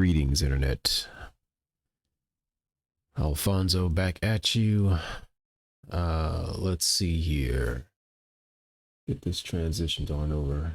Greetings, Internet. Alfonso back at you. Let's see here. Get this transitioned on over.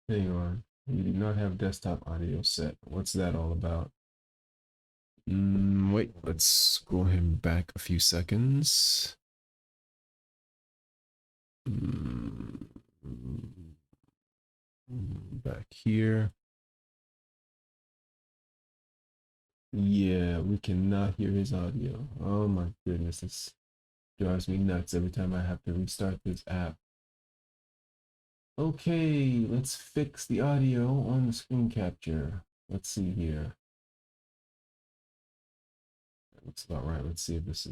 Hang on. You do not have desktop audio set. What's that all about? Wait, let's go him back a few seconds. Back here. Yeah, we cannot hear his audio. Oh my goodness, this drives me nuts every time I have to restart this app. Okay, let's fix the audio on the screen capture. Let's see here. That looks about right. Let's see if this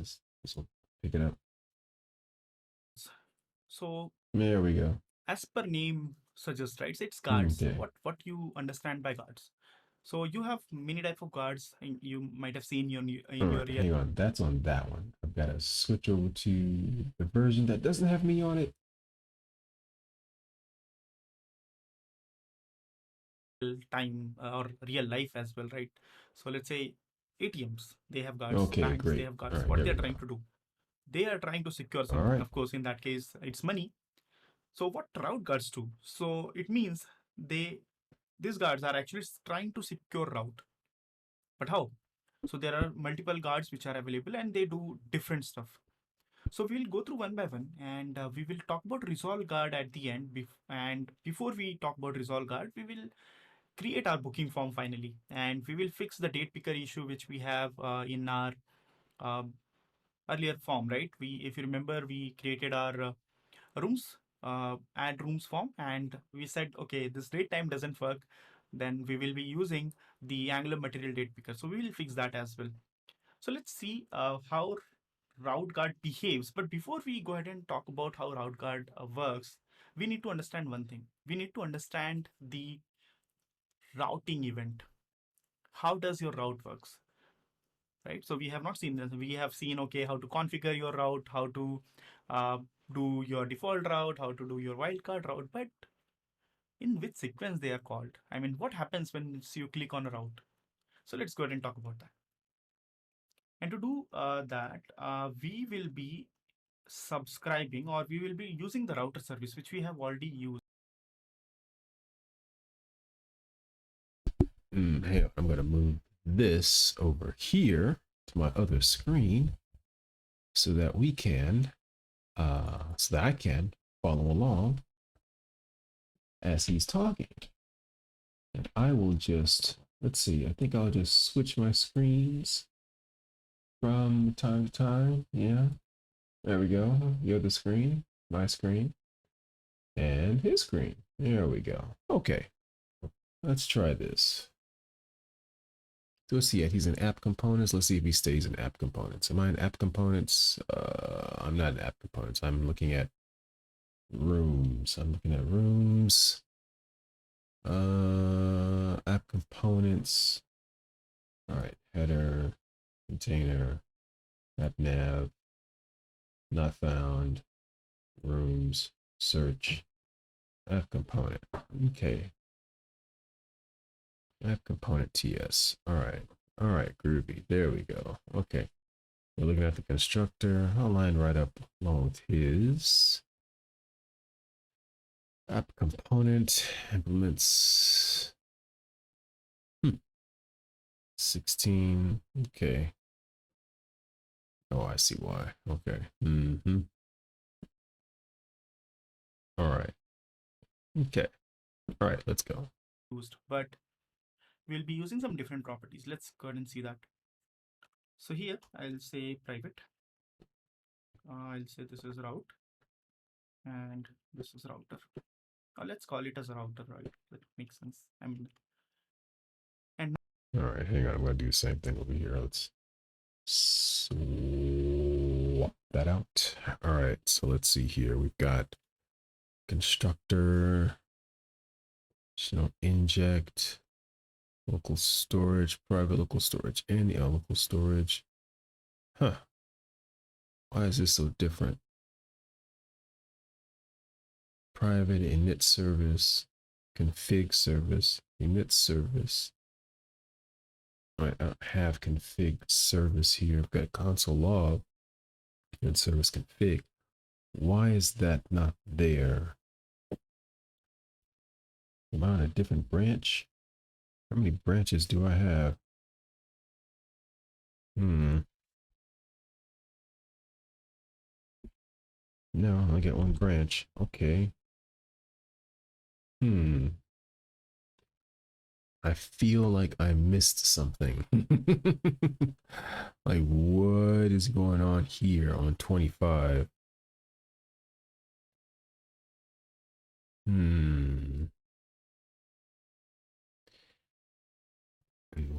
will pick it up. So There we go. as per name suggests, right? It's guards. Okay. What you understand by guards? So you have many type of guards, and you might have seen All in your right, hang on. That's on that one. I've got to switch over to the version that doesn't have me on it. real time or real life as well, right? So let's say ATMs, they have guards. Okay, Banks, they great. have All guards. right, What here they we are go. trying to do? They are trying to secure All something. right. Of course, in that case, it's money. So what route guards do? So it means these guards are actually trying to secure route. But how? So there are multiple guards which are available and they do different stuff. So we'll go through one by one and we will talk about resolve guard at the end. And before we talk about resolve guard, we will create our booking form finally, and we will fix the date picker issue which we have in our uh, earlier form, right? If you remember, we created our rooms, add rooms form, and we said, okay, this date time doesn't work. then we will be using the Angular material date picker. So we will fix that as well. So let's see how route guard behaves. But before we go ahead and talk about how route guard works, we need to understand one thing. We need to understand the routing event. How does your route works? Right. So we have not seen this. We have seen, okay, how to configure your route, how to uh, do your default route, how to do your wildcard route, but in which sequence they are called. I mean, what happens when you click on a route? So let's go ahead and talk about that. And to do that, we will be subscribing, or we will be using the router service, which we have already used. Hey, I'm going to move this over here to my other screen so that we can, so that I can follow along as he's talking. And I will just, let's see, I think I'll just switch my screens from time to time. Yeah, there we go. Your other screen, my screen, and his screen. There we go. Okay, let's try this. So let's see, he's in app components. Let's see if he stays in app components. Am I in app components? I'm not in app components. I'm looking at rooms. I'm looking at rooms. App components. All right, header, container, app nav, not found, rooms, search, app component. Okay. App component TS. All right, groovy. There we go. Okay. We're looking at the constructor. I'll line right up along with his. App component implements 16. Okay. Oh, I see why. Okay. All right. Okay. All right, let's go. But we'll be using some different properties. Let's go ahead and see that. So here I'll say private. I'll say this is route and this is router. Let's call it as a router, right? That makes sense. I mean, and all right, hang on. I'm going to do the same thing over here. Let's swap that out. All right, so let's see here. We've got constructor, inject, local storage, private local storage, and local storage. Huh. Why is this so different? Private init service, config service, init service. All right, I don't have config service here. I've got console log and service config. Why is that not there? Am I on a different branch? How many branches do I have? No, I only got one branch. Okay. I feel like I missed something. Like, what is going on here on 25? And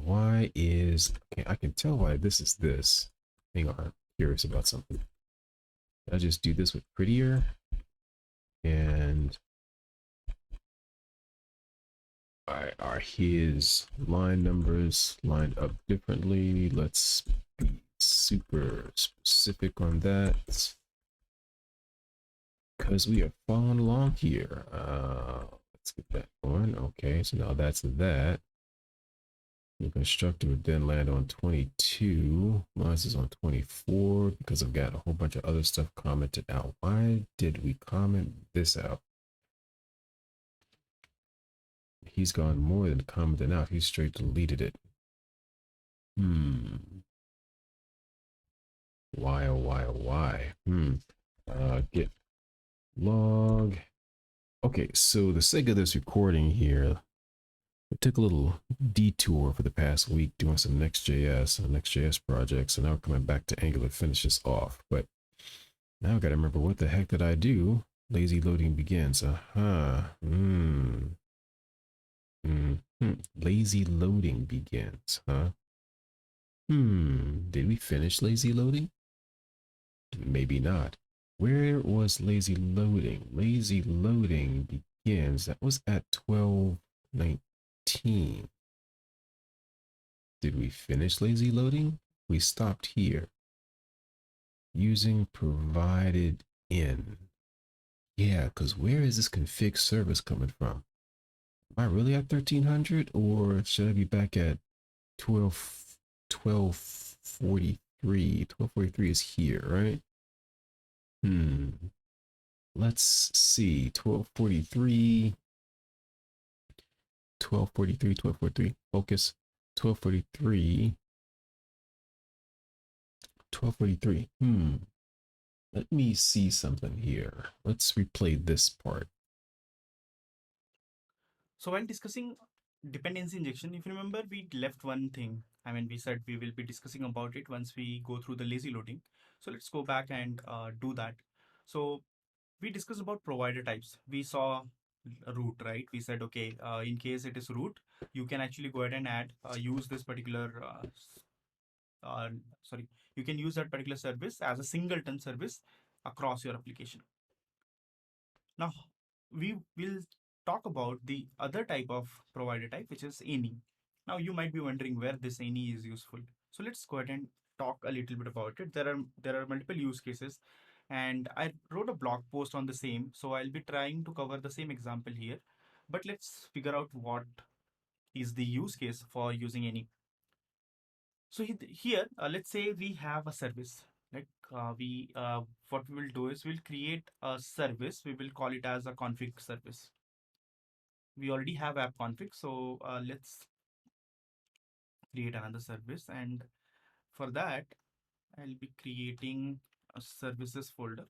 why is, okay, I can tell why this is this. Hang on, I'm curious about something. I'll just do this with prettier. And are his line numbers lined up differently? Let's be super specific on that, because we are following along here. Let's get that going. Okay, so now that's that. The constructor would then land on 22. Mine is on 24 because I've got a whole bunch of other stuff commented out. Why did we comment this out? He's gone more than commented out. He straight deleted it. Why, oh, why, oh, why? Git log. Okay, so the sake of this recording here, I took a little detour for the past week doing some Next.js and Next.js projects, and now we're coming back to Angular to finish this off. But now I gotta remember what the heck did I do? Lazy loading begins. Lazy loading begins, huh? Did we finish lazy loading? Maybe not. Where was lazy loading? Lazy loading begins. That was at 12:19. Did we finish lazy loading? We stopped here. Using provided in. Yeah, because where is this config service coming from? Am I really at 1300 or should I be back at 1243? 1243 is here, right? Let's see. 1243, 1243, 1243. Focus. 1243, 1243. Let me see something here. Let's replay this part. So while discussing dependency injection, if you remember, we left one thing. I mean, we said we will be discussing about it once we go through the lazy loading. So let's go back and do that. So we discussed about provider types. We saw root, right? We said, okay, in case it is root, you can actually go ahead and use this particular, uh, sorry, you can use that particular service as a singleton service across your application. Now, we will talk about the other type of provider type, which is any. Now, you might be wondering where this any is useful. So let's go ahead and talk a little bit about it. There are multiple use cases, and I wrote a blog post on the same. So I'll be trying to cover the same example here, but let's figure out what is the use case for using any. So here, let's say we have a service. Like we, what we will do is we'll create a service. We will call it as a config service. We already have app config, so let's create another service. And for that, I'll be creating a services folder.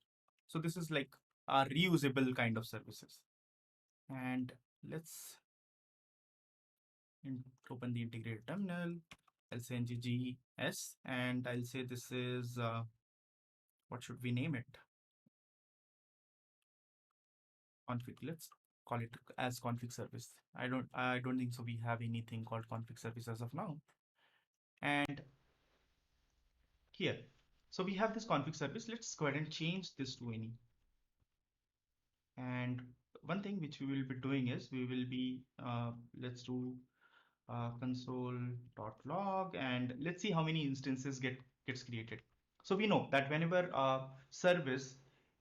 So this is like a reusable kind of services. And let's open the integrated terminal. I'll say nggs, and I'll say this is what should we name it? Config. Let's call it as config service. I don't think so we have anything called config service as of now. And here, so we have this config service. Let's go ahead and change this to any. And one thing which we will be doing is we will be let's do console.log, and let's see how many instances gets created. So we know that whenever a service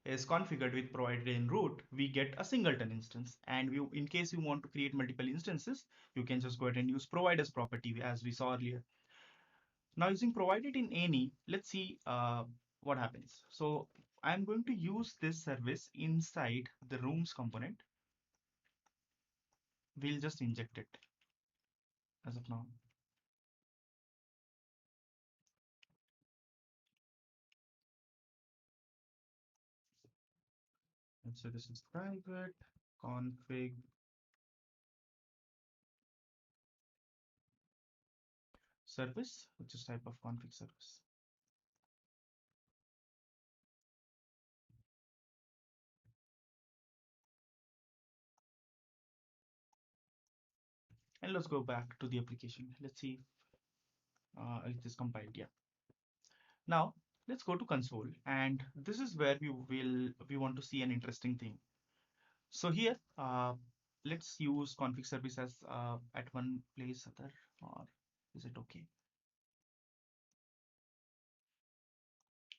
is configured with provided in root, we get a singleton instance. And in case you want to create multiple instances, you can just go ahead and use providers property as we saw earlier. Now using provided in any, let's see what happens. So I'm going to use this service inside the rooms component. We'll just inject it as of now. And so this is private config service, which is type of config service. And let's go back to the application. Let's see if it is compiled. Yeah. Now let's go to console, and this is where we want to see an interesting thing. So here, let's use config service as at one place other, or is it okay?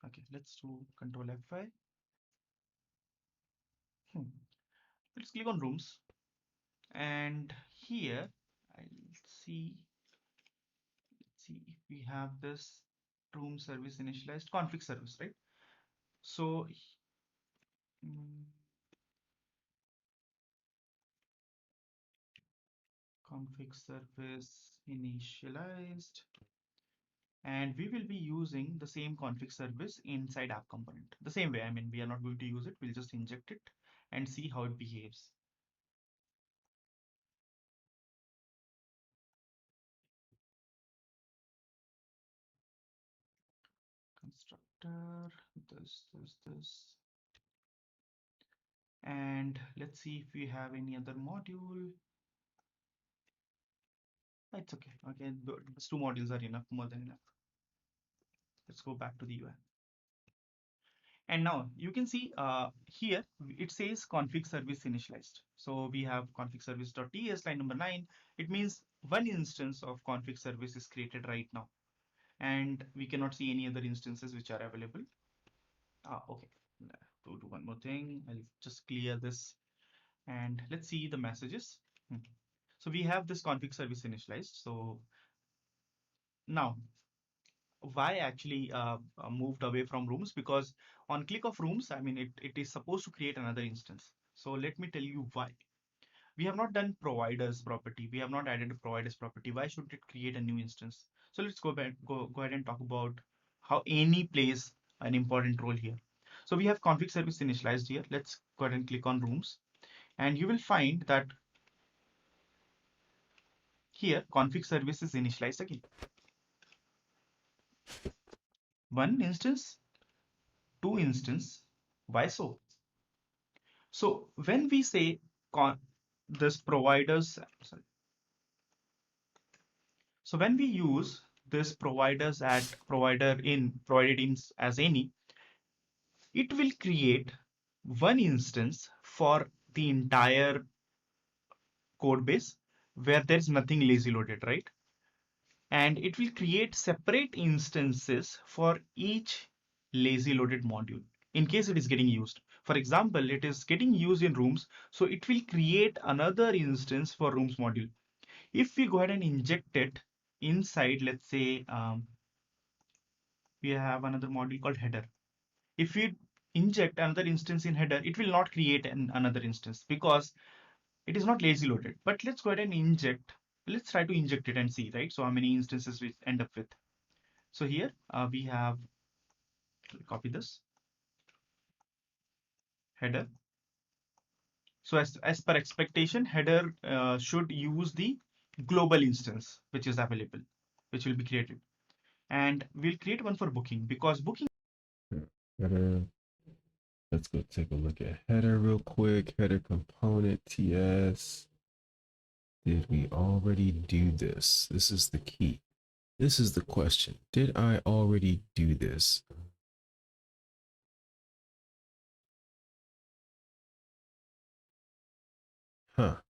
Okay, let's do Control F5. Let's click on rooms, and here I'll see if we have this room service initialized config service, right? So mm, config service initialized, and we will be using the same config service inside app component the same way. I mean, we are not going to use it, we'll just inject it and see how it behaves. Constructor, this, and let's see if we have any other module. It's okay. Okay, those two modules are enough, more than enough. Let's go back to the UI. And now you can see here it says config service initialized. So we have config service.ts line number 9. It means one instance of config service is created right now, and we cannot see any other instances which are available. Okay, do one more thing. I'll just clear this and let's see the messages. So we have this config service initialized. So now why actually moved away from rooms? Because on click of rooms, I mean, it is supposed to create another instance. So let me tell you why. We have not done providers property. We have not added a providers property. Why should it create a new instance? So let's go ahead and talk about how any plays an important role here. So we have config service initialized here. Let's go ahead and click on rooms, and you will find that here config service is initialized again. One instance, two instance. Why so? So when we say this providers, sorry. So when we use this providers at provided in as any, it will create one instance for the entire code base where there's nothing lazy loaded, right? And it will create separate instances for each lazy loaded module in case it is getting used. For example, it is getting used in rooms, so it will create another instance for rooms module. If we go ahead and inject it inside, let's say we have another module called header. If we inject another instance in header, it will not create another instance because it is not lazy loaded. But let's go ahead and inject. Let's try to inject it and see, right? So how many instances we end up with. So here we have, copy this header. So as per expectation, header should use the global instance which is available, which will be created. And we'll create one for booking because booking. Header. Let's go take a look at header real quick. Header component TS. Did we already do this? This is the key. This is the question. Did I already do this? Huh.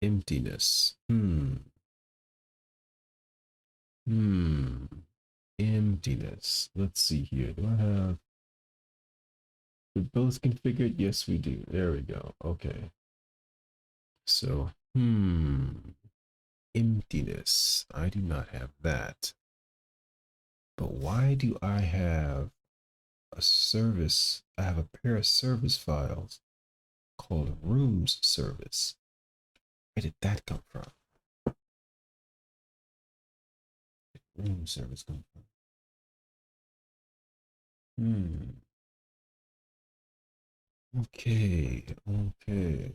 Emptiness. Emptiness. Let's see here. Do I have we both configured? Yes, we do. There we go. Okay. So, emptiness. I do not have that. But why do I have a service? I have a pair of service files called rooms service. Where did that come from? Room service come from? Okay. Okay.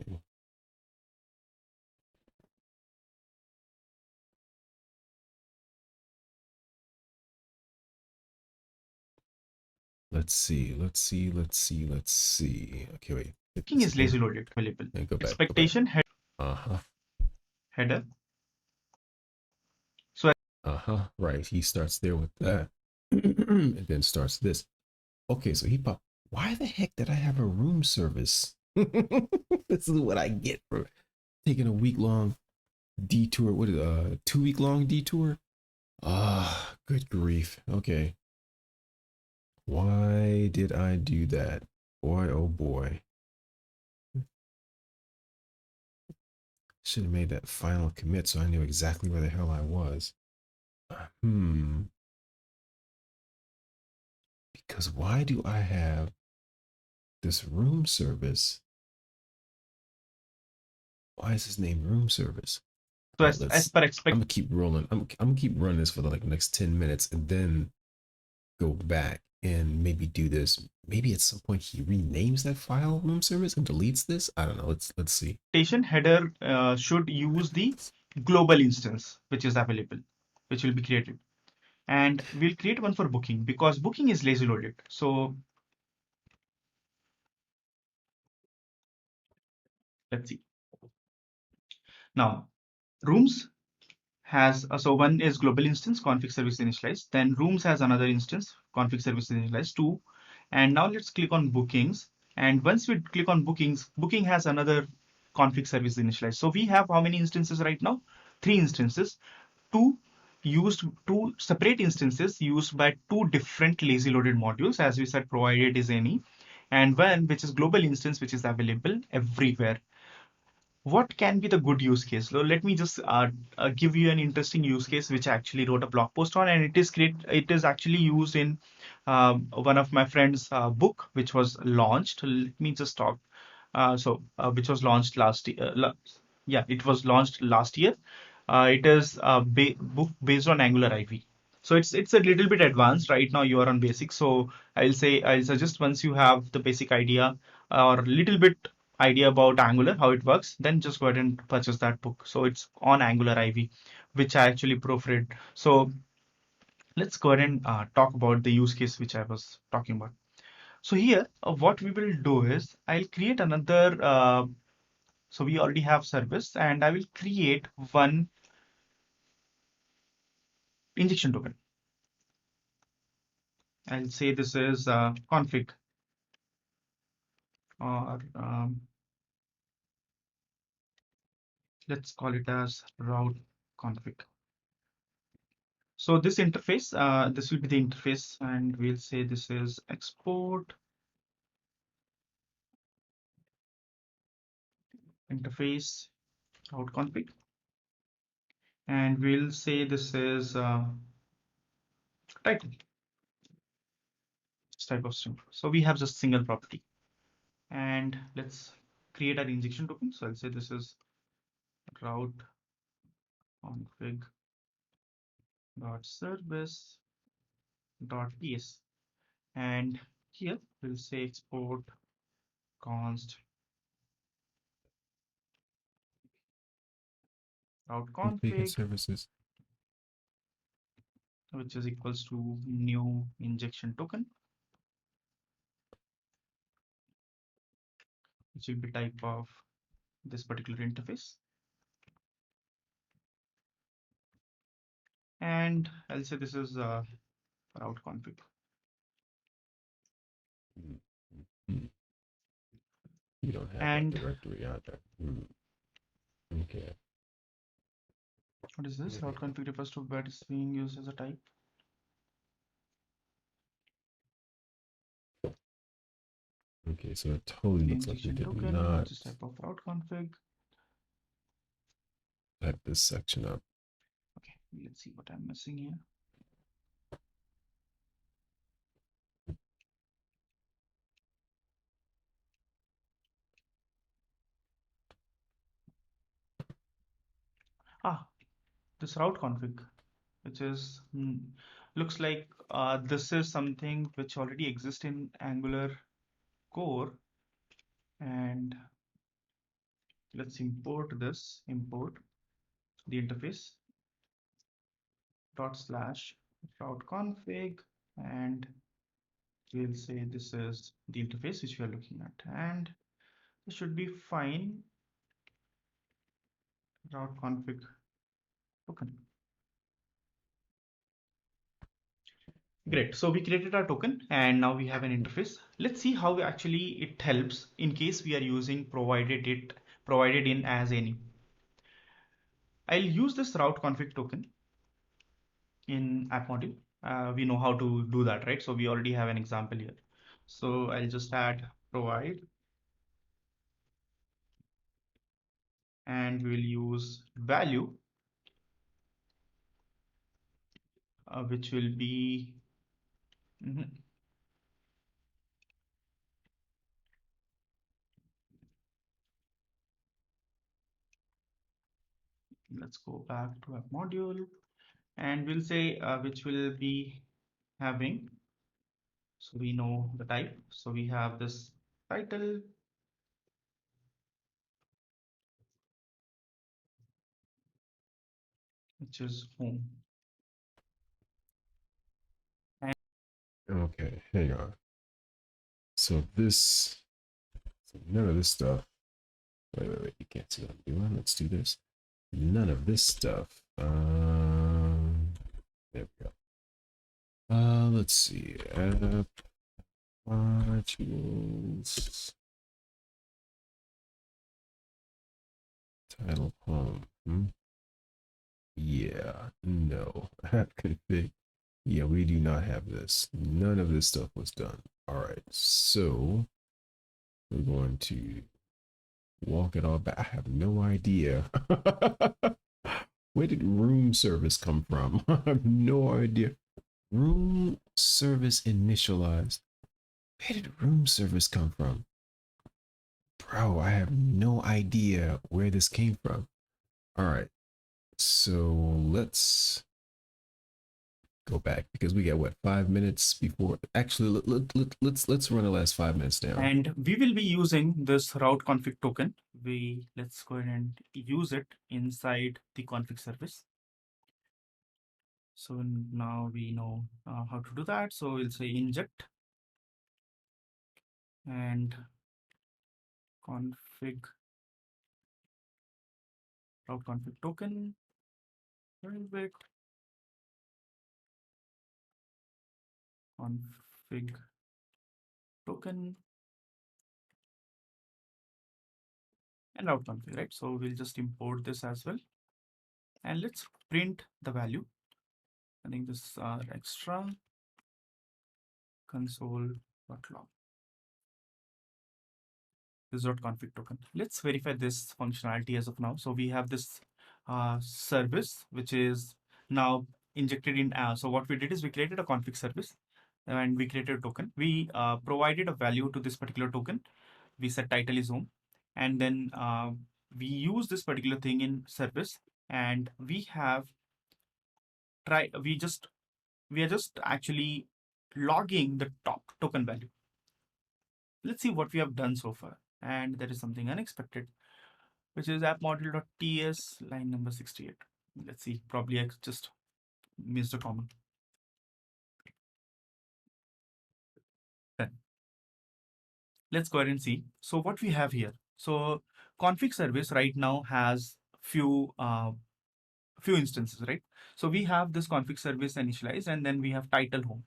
Let's see. Let's see. Let's see. Let's see. Okay, wait. Booking is lazy loaded available. Go back. Expectation Go back. header. Right. He starts there with that. And then starts this. Okay, so he popped. Why the heck did I have a room service? This is what I get for taking a week-long detour. What is 2-week-long detour? Good grief. Okay. Why did I do that? Boy, oh boy. Should have made that final commit so I knew exactly where the hell I was. Because why do I have this room service? Why is his name room service? So as per expectation, I'm gonna keep rolling. I'm gonna keep running this for the next 10 minutes and then go back and maybe do this. Maybe at some point he renames that file room service and deletes this. I don't know. Let's see. Header should use the global instance which is available, which will be created. And we'll create one for booking because booking is lazy loaded. So let's see. Now, rooms has so one is global instance config service initialized, then rooms has another instance config service initialized two, and now let's click on bookings. And once we click on bookings, booking has another config service initialized. So we have how many instances right now? Three instances, two two separate instances used by two different lazy loaded modules, as we said, provided is any, and one which is global instance, which is available everywhere. What can be the good use case? So let me just give you an interesting use case which I actually wrote a blog post on, and it is great. It is actually used in one of my friend's book, which was launched. Let me just talk. Which was launched last year. Yeah, it was launched last year. It is a book based on Angular IV. So it's a little bit advanced right now. You are on basic. So I'll suggest once you have the basic idea or a little bit idea about Angular, how it works, then just go ahead and purchase that book. So it's on Angular IV, which I actually proofread. So let's go ahead and talk about the use case which I was talking about. So here, what we will do is I'll create another. So we already have service, and I will create one injection token. I'll say this is config, or let's call it as route config. So this interface, this will be the interface, and we'll say this is export interface route config, and we'll say this is title, this type of string. So we have just single property, and let's create our injection token. So I'll say this is route config dot service dot ps, and here we'll say export const route Config config, services. which is equals to new injection token, which will be type of this particular interface. And I'll say this is route config. Hmm. You don't have that And directory either. Okay. what is this? Route config refers to what is being used as a type. Okay, so it totally looks like you Injection did token, not which is type of route config. type this section up. Okay, let's see what I'm missing here. Ah, this route config, which is looks like this is something which already exists in Angular core, and let's import this, import the interface dot slash route config, and we'll say this is the interface which we are looking at, and this should be fine. Route config token. Great. So we created our token, and now we have an interface. Let's see how actually it helps in case we are using provided in as any. I'll use this route config token in app module. We know how to do that, right? So we already have an example here. So I'll just add provide, and we'll use value, which will be let's go back to app module, and we'll say which will be having, so we know the type. So we have this title, which is home. And Okay, hang on. So none of this stuff. Wait, you can't see what I'm doing. Let's do this. None of this stuff There we go. Let's see. App modules. Title home. Yeah, no. App config. Yeah, we do not have this. None of this stuff was done. All right, so we're going to walk it all back. I have no idea. Where did room service come from? I have no idea. Room service initialized. Where did room service come from? Bro, I have no idea where this came from. All right, so let's go back because we got what, 5 minutes before. Actually, let's run the last 5 minutes now. And we will be using this route config token. Let's go ahead and use it inside the config service. So now we know how to do that. So we'll say inject and config route config token. Bit config token and route config, right? So we'll just import this as well. And let's print the value. I think this is our extra console.log. This .config token. Let's verify this functionality as of now. So we have this service, which is now injected in. So what we did is we created a config service and we created a token. We provided a value to this particular token. We said title is home. And then we use this particular thing in service, and we have we are just actually logging the top token value. Let's see what we have done so far. And there is something unexpected, which is app module.ts line number 68. Let's see, probably I just missed a comma. Then let's go ahead and see. So what we have here. So config service right now has few instances, right? So we have this config service initialized, and then we have title home.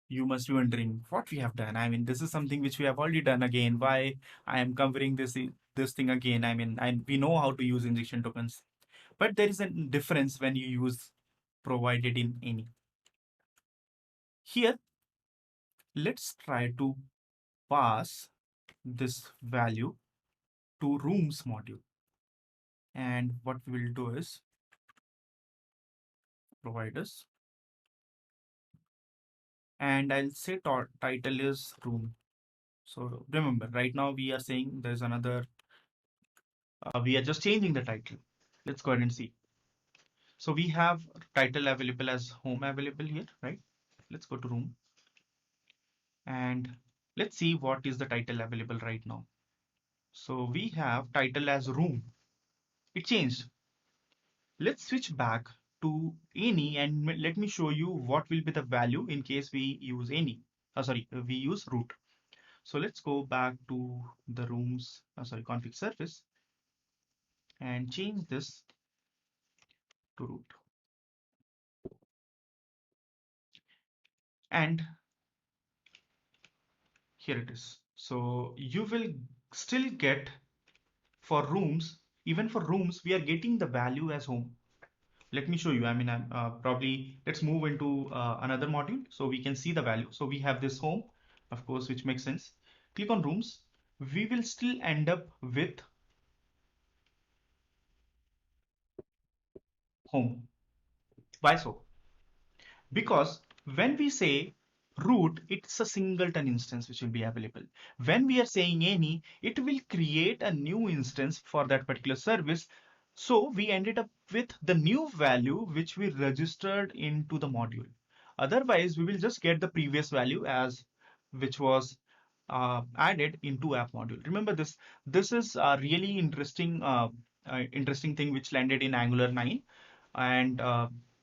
You must be wondering what we have done. I mean, this is something which we have already done again. Why I am covering this thing again? I mean, we know how to use injection tokens, but there is a difference when you use provided in any. Here, let's try to pass this value to rooms module. And what we will do is providers. And I'll say title is room. So remember, right now we are saying there's another, we are just changing the title. Let's go ahead and see. So we have title available as home available here, right? Let's go to room and let's see what is the title available right now. So we have title as room. It changed. Let's switch back to any and let me show you what will be the value in case we use any. We use root. So let's go back to the rooms, config service and change this to root. And here it is. So you will still get for rooms, even for rooms, we are getting the value as home. Let me show you. I mean, I'm probably let's move into another module so we can see the value. So we have this home, of course, which makes sense. Click on rooms. We will still end up with home. Why so? Because when we say root, it's a singleton instance which will be available. When we are saying any, it will create a new instance for that particular service. So we ended up with the new value which we registered into the module. Otherwise, we will just get the previous value as which was added into app module. Remember this. This is a really interesting thing which landed in Angular 9, and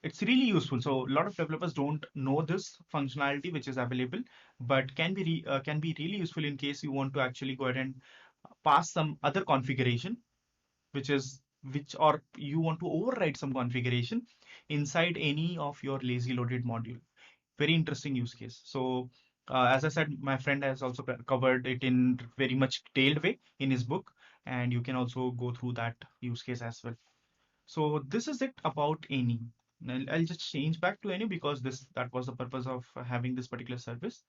it's really useful. So a lot of developers don't know this functionality which is available, but can be really useful in case you want to actually go ahead and pass some other configuration which is which, or you want to override some configuration inside any of your lazy loaded module. Very interesting use case. So as I said, my friend has also covered it in very much detailed way in his book, and you can also go through that use case as well. So this is it about any. I'll just change back to any because that was the purpose of having this particular service,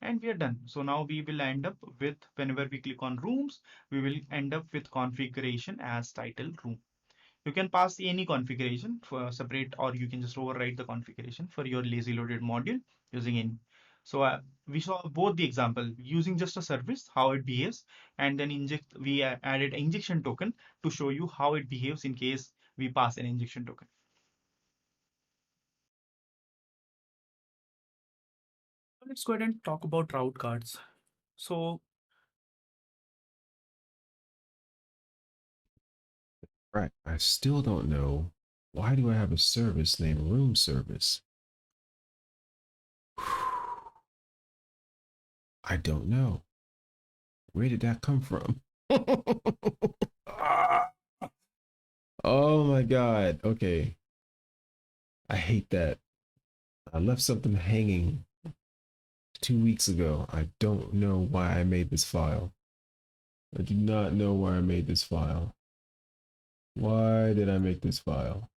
and we are done. So now we will end up with, whenever we click on rooms, we will end up with configuration as title room. You can pass any configuration for separate, or you can just override the configuration for your lazy loaded module using any. So we saw both the example using just a service, how it behaves, and then we added injection token to show you how it behaves in case we pass an injection token. Let's go ahead and talk about route cards. So Right. I still don't know, why do I have a service named room service? I don't know. Where did that come from? Oh my God. Okay. I hate that. I left something hanging 2 weeks ago. I don't know why I made this file. I do not know why I made this file. Why did I make this file?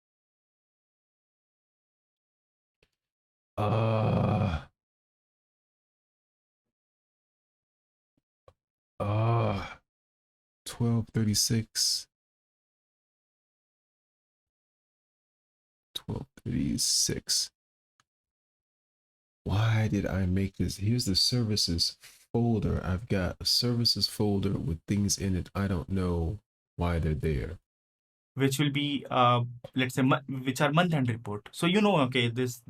Uh, uh, 1236. 1236. Why did I make this? Here's the services folder. I've got a services folder with things in it. I don't know why they're there. which will be let's say which are month end report. So okay, this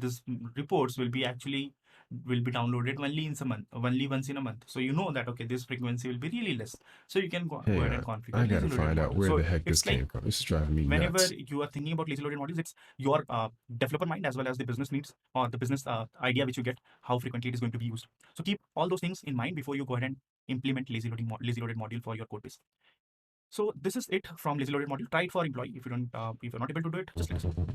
reports will be downloaded only in a month, only once in a month. So that okay, this frequency will be really less. So you can go Hang ahead on. and configure I gotta lazy loaded find out module. where So the heck this it's like came from. This is driving me whenever nuts. you are thinking about lazy loaded modules, it's your developer mind as well as the business needs or the business idea which you get, how frequently it is going to be used. So keep all those things in mind before you go ahead and implement lazy loaded module for your code base. So this is it from lazy loaded module. Try it for employee. If you're not able to do it, just let us know.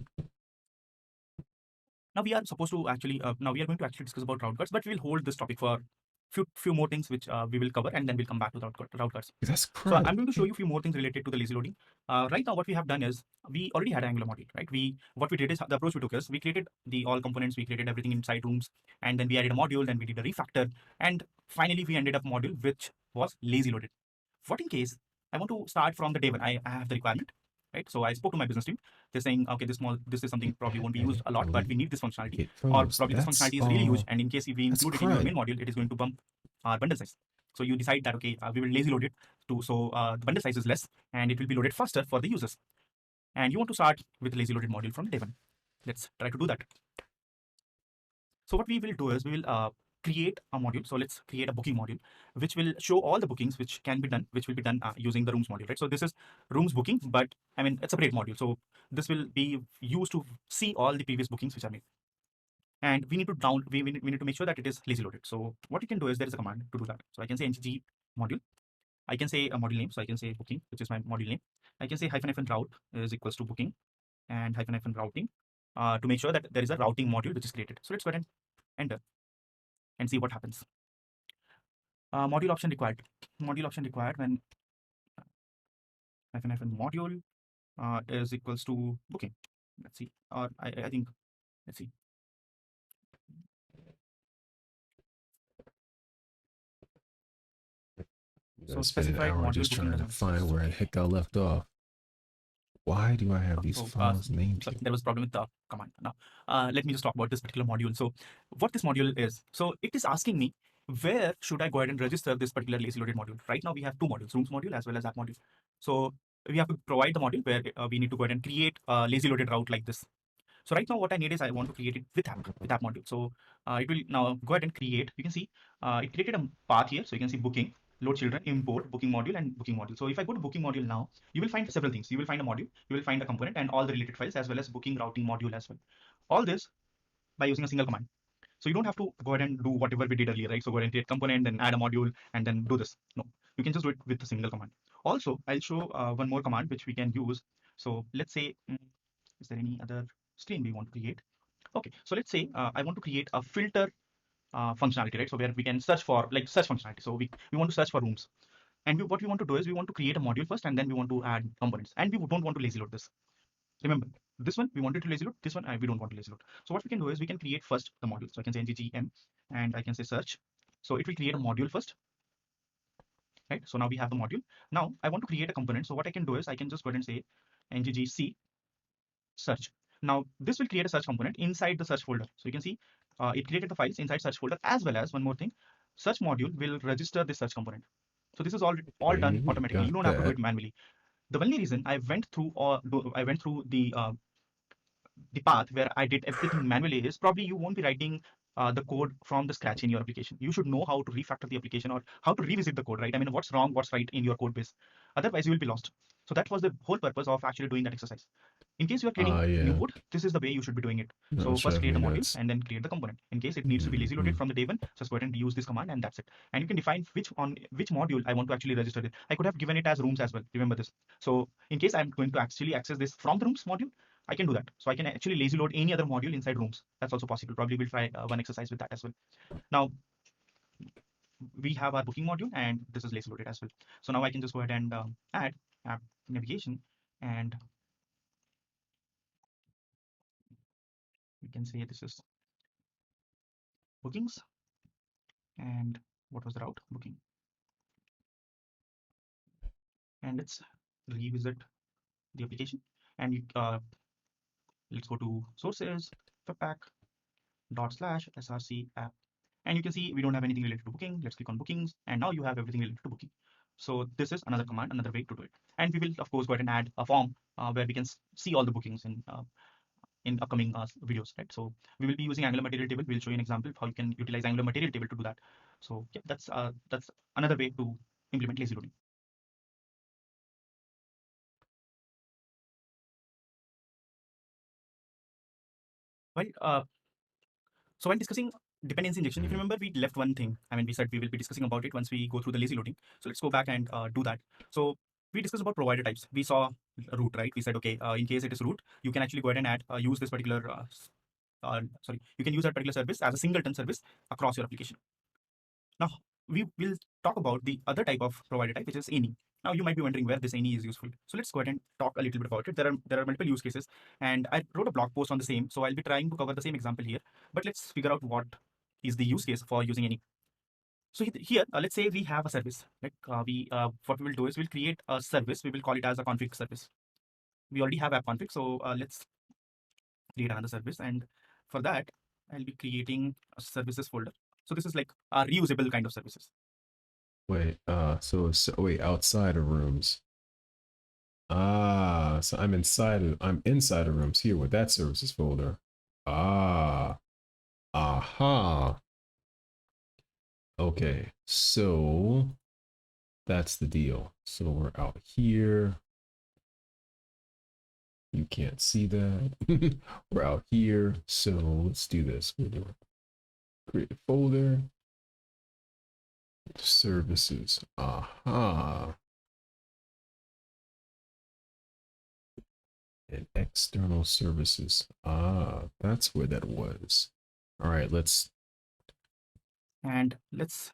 Now we are supposed to actually now we are going to actually discuss about route cards, but we will hold this topic for few more things which we will cover, and then we'll come back to the route cards. That's So crap. I'm going to show you a few more things related to the lazy loading. Right now, what we have done is we already had an Angular module, right? What we did is the approach we took is we created the all components, we created everything inside rooms, and then we added a module, then we did a refactor, and finally we ended up module which was lazy loaded. What in case I want to start from the day one? I have the requirement, right? So I spoke to my business team. They're saying, okay, this is something probably won't be used a lot, but we need this functionality, It or froze. probably this That's functionality is really huge, and in case if we that's include it in your crud. main module, it is going to bump our bundle size. So you decide that okay, we will lazy load it the bundle size is less and it will be loaded faster for the users. And you want to start with lazy loaded module from day one. Let's try to do that. So what we will do is we will create a module. So let's create a booking module, which will show all the bookings which can be done, which will be done using the rooms module, right? So this is rooms booking, but I mean, it's a separate module. So this will be used to see all the previous bookings which are made. And we need to we need to make sure that it is lazy loaded. So what you can do is there is a command to do that. So I can say ng module. I can say a module name. So I can say booking, which is my module name. I can say hyphen route is equals to booking and hyphen routing to make sure that there is a routing module which is created. So let's go ahead and enter and see what happens. Module option required. Module option required when hyphen module is equals to booking. Let's see. Or I think, let's see. So Spend an specified hour module just booking trying to doesn't find exist. where the Okay. heck I left off. Why do I have these So, files named sorry, here? there was a problem with the command. Now, let me just talk about this particular module. So, what this module is, so it is asking me where should I go ahead and register this particular lazy loaded module. Right now, we have two modules, rooms module as well as app module. So, we have to provide the module where we need to go ahead and create a lazy loaded route like this. So right now what I need is I want to create it with app module. So it will now go ahead and create. You can see it created a path here. So you can see booking, load children, import, booking module, and booking module. So if I go to booking module now, you will find several things. You will find a module, you will find a component and all the related files as well as booking routing module as well. All this by using a single command. So you don't have to go ahead and do whatever we did earlier, right? So go ahead and create component, then add a module, and then do this. No, you can just do it with a single command. Also, I'll show one more command which we can use. So let's say, is there any other screen we want to create? Okay, so let's say I want to create a filter functionality, right? So where we can search for like search functionality. So we want to search for rooms. And what we want to do is we want to create a module first, and then we want to add components. And we don't want to lazy load this. Remember, this one we wanted to lazy load. This one we don't want to lazy load. So what we can do is we can create first the module. So I can say nggm, and I can say search. So it will create a module first, right? So now we have the module. Now I want to create a component. So what I can do is I can just go ahead and say nggc search. Now this will create a search component inside the search folder. So you can see it created the files inside search folder, as well as one more thing, search module will register the search component. So this is all done Okay, automatically. You got don't have to do that. it manually. The only reason I went through the path where I did everything manually is probably you won't be writing the code from the scratch in your application. You should know how to refactor the application or how to revisit the code, right? I mean, what's wrong, what's right in your code base. Otherwise, you will be lost. So that was the whole purpose of actually doing that exercise. In case you are creating new Yeah, code, this is the way you should be doing it. no, So it's first create driving the me module nuts. and then create the component. In case it needs to be lazy loaded from the day one, just go ahead and use this command and that's it. And you can define which module I want to actually register it. I could have given it as rooms as well. Remember this. So in case I'm going to actually access this from the rooms module, I can do that. So I can actually lazy load any other module inside rooms. That's also possible. Probably we'll try one exercise with that as well. Now we have our booking module and this is lazy loaded as well. So now I can just go ahead and add app navigation, and we can say this is bookings, and what was the route? Booking. And let's revisit the application, and let's go to sources, webpack /src app. And you can see we don't have anything related to booking. Let's click on bookings, and now you have everything related to booking. So this is another command, another way to do it. And we will of course go ahead and add a form where we can see all the bookings in upcoming videos, right? So we will be using Angular Material Table. We'll show you an example of how you can utilize Angular Material Table to do that. So yeah, that's another way to implement lazy loading. Well, so while discussing dependency injection, if you remember, we left one thing. I mean, we said we will be discussing about it once we go through the lazy loading. So let's go back and do that. So we discussed about provider types. We saw root, right? We said, okay, in case it is root, you can actually go ahead and use this particular, you can use that particular service as a singleton service across your application. Now we will talk about the other type of provider type, which is any. Now you might be wondering where this any is useful. So let's go ahead and talk a little bit about it. There are multiple use cases, and I wrote a blog post on the same. So I'll be trying to cover the same example here, but let's figure out what is the use case for using any. So here, let's say we have a service. Like what we will do is we'll create a service. We will call it as a config service. We already have app config, so let's create another service, and for that I'll be creating a services folder. So this is like a reusable kind of services. Wait, so it's wait, outside of rooms. Ah, so I'm inside of rooms here with that services folder. Ah, aha. Okay, so that's the deal. So we're out here. You can't see that. We're out here. So let's do this. We're doing create a folder. Services. Aha. And external services. Ah, that's where that was. All right, let's. And let's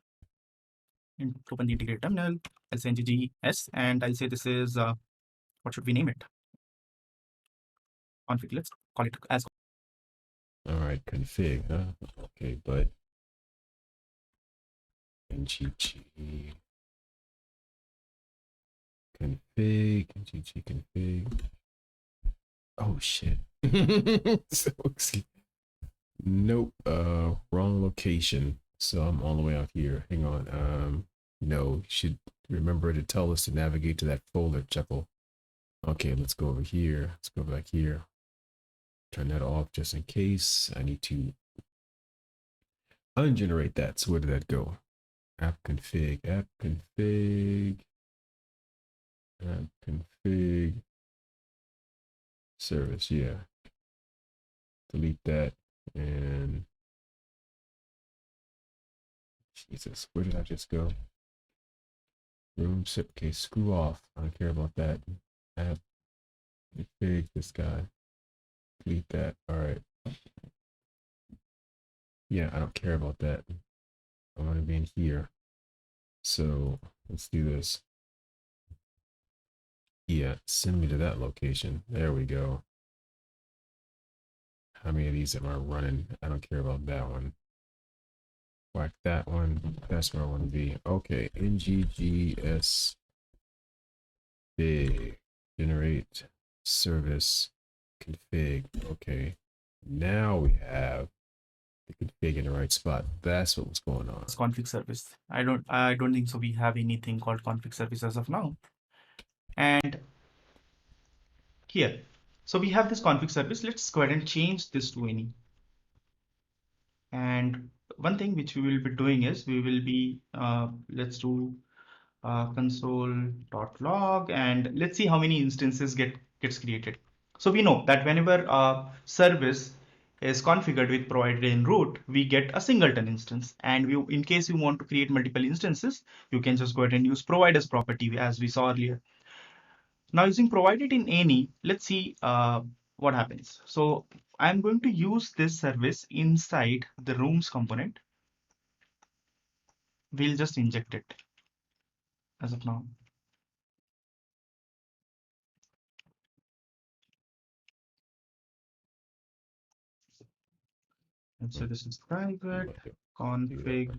open the integrated terminal. I'll say nggs, and I'll say this is, what should we name it? Config. Let's call it as. All right, config, huh? Okay, but ngg config. Oh shit. So, nope, wrong location. So I'm all the way out here. Hang on. No, you should remember to tell us to navigate to that folder, Jekyll. Okay, let's go over here. Let's go back here. Turn that off just in case. I need to ungenerate that. So where did that go? App config, app config, app config, service, yeah. Delete that and Jesus, where did I just go? Room sip case, screw off. I don't care about that. App config this guy. Delete that. All right. Yeah, I don't care about that. I want to be in here. So let's do this. Yeah, send me to that location. There we go. How many of these am I running? I don't care about that one. Whack that one. That's where I want to be. Okay, NGGS big. Generate service config. Okay. Now we have the config in the right spot. That's what was going on. It's config service. I don't think so we have anything called config service as of now. And here, so we have this config service. Let's go ahead and change this to any. And one thing which we will be doing is we will be let's do console.log, and let's see how many instances gets created. So we know that whenever a service is configured with provided in root, we get a singleton instance. And in case you want to create multiple instances, you can just go ahead and use providers property as we saw earlier. Now using provided in any, let's see what happens. So I'm going to use this service inside the rooms component. We'll just inject it as of now. Let's say this is private config.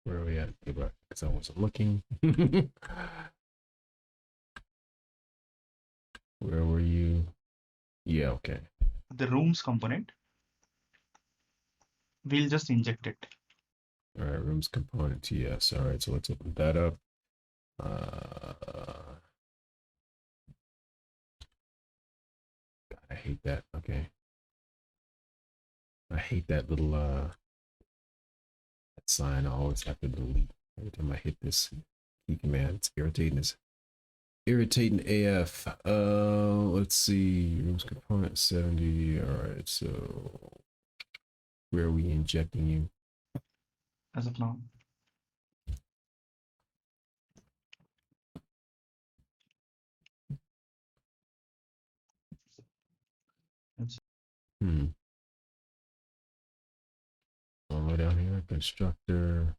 Where are we at? Because I wasn't looking. Where were you? Yeah, okay. The rooms component. We'll just inject it. All right, rooms component TS. All right, so let's open that up. God, I hate that. Okay. I hate that little that sign. I always have to delete every time I hit this key command. It's irritating. It's irritating AF. Let's see. Rooms component 70. All right, so where are we injecting you? As of now. All the way down here, constructor,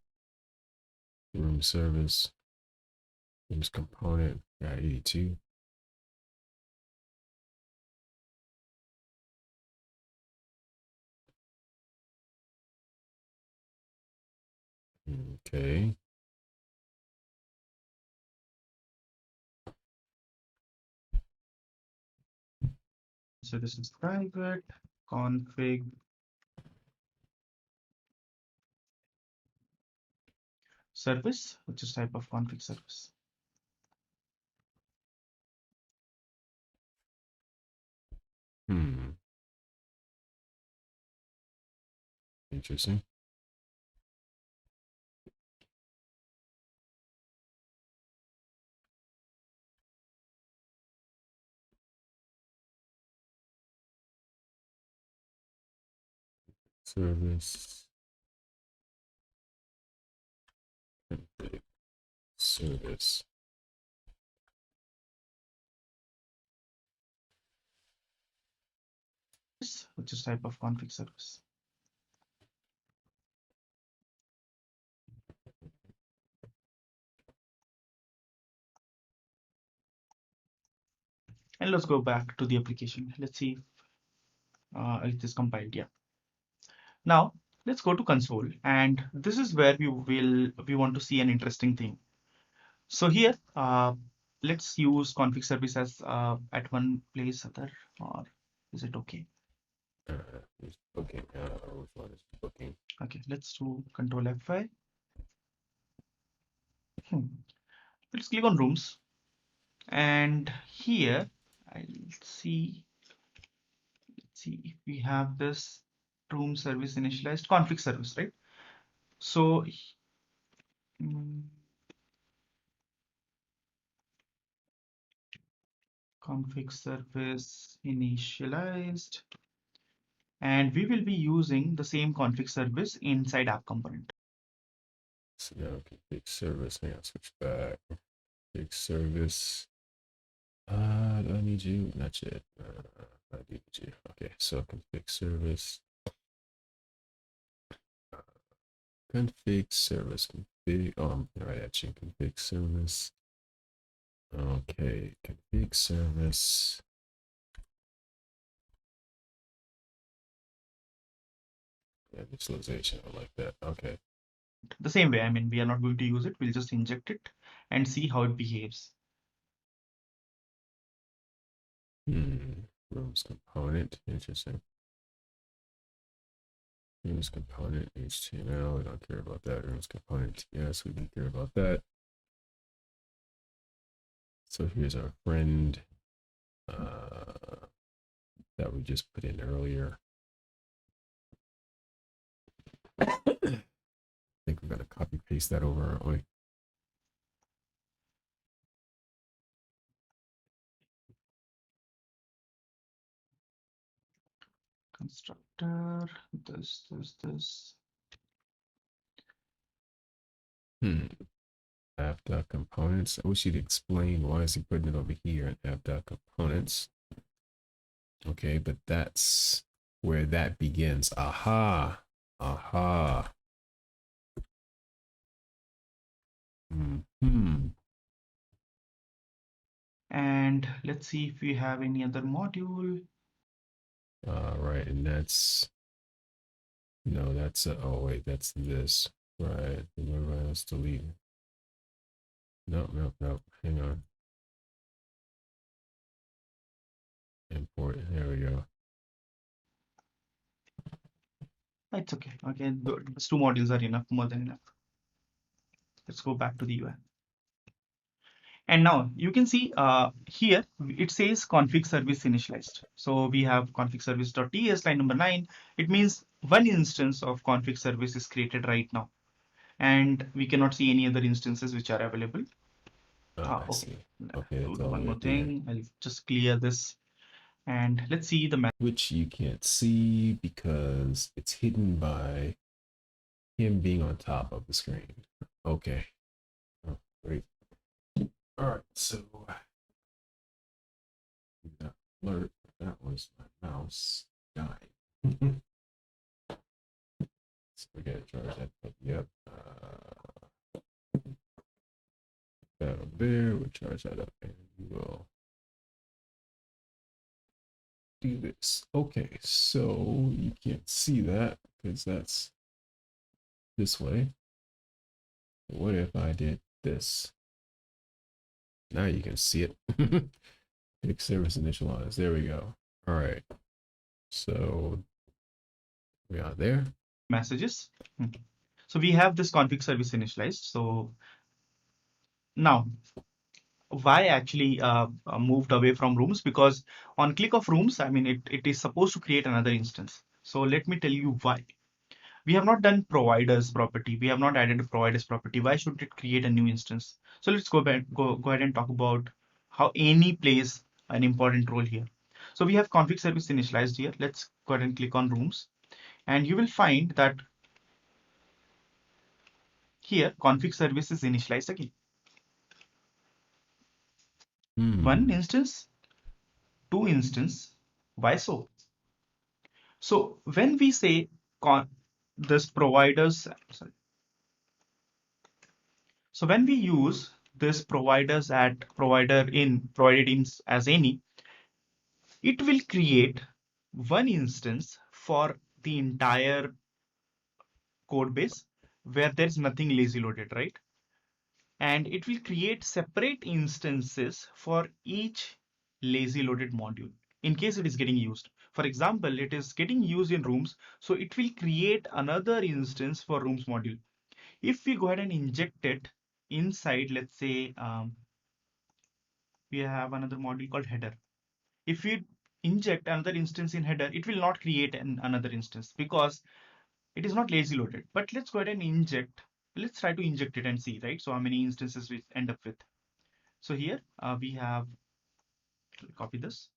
room service, rooms component, got 82. Okay. So this is private config service, which is type of config service. Interesting. Service. Service. Which is type of config service. And let's go back to the application. Let's see if it is compiled. Yeah. Now let's go to console, and this is where we want to see an interesting thing. So here, let's use config service as at one place other, or is it okay? Booking. Which one is booking? Okay, let's do Control F5. Let's click on rooms, and here I'll see. Let's see if we have this room service initialized config service, right? So config service initialized, and we will be using the same config service inside app component. So now config service. Now switch back. config service. Do I need you? Not yet. I do need you. Okay, so config service. Config service. Config. Oh, I'm right at you. Config service. Okay, config service. Yeah, visualization. I like that. Okay. The same way, I mean, we are not going to use it. We'll just inject it and see how it behaves. Rooms component. Interesting. Rooms component HTML. We don't care about that. Rooms component. Yes, we do care about that. So here's our friend that we just put in earlier. I think we're gonna copy paste that over, aren't we? Constructor, this. App components. I wish you'd explain why is he putting it over here in app components. Okay, but that's where that begins. Aha. Aha. And let's see if we have any other module. Right, and that's no, that's oh wait, that's this. Right. Remember let's delete. No. Hang on. Import. There we go. It's okay. Okay, those two modules are enough, more than enough. Let's go back to the UI. And now you can see here it says config service initialized. So we have config service.ts line number 9. It means one instance of config service is created right now, and we cannot see any other instances which are available. I Okay. see. Okay, Do that's all one more right there. thing. I'll just clear this, and let's see the which you can't see because it's hidden by him being on top of the screen. Okay. Oh, great. All right, so that alert, that was my mouse dying. So we gotta charge that. But yep. That up there, we'll charge that up and we will do this. Okay, so you can't see that because that's this way. What if I did this? Now you can see it. Pick service initialize. There we go. All right. So we are there. messages. So we have this config service initialized. So now why actually moved away from rooms? Because on click of rooms, I mean, it is supposed to create another instance. So let me tell you why. We have not done providers property. We have not added a providers property. Why should it create a new instance? So let's go ahead and talk about how any plays an important role here. So we have config service initialized here. Let's go ahead and click on rooms, and you will find that here config service is initialized again. One instance, two instance. Why so? So when we say this providers, sorry. So when we use this providers at provided in as any, it will create one instance for the entire code base where there's nothing lazy loaded, right? And it will create separate instances for each lazy loaded module in case it is getting used. For example, it is getting used in rooms, so it will create another instance for rooms module. If we go ahead and inject it inside, let's say we have another module called header. If we inject another instance in header, it will not create another instance because it is not lazy loaded. But let's go ahead and inject. Let's try to inject it and see, right? So how many instances we end up with. So here we have, copy this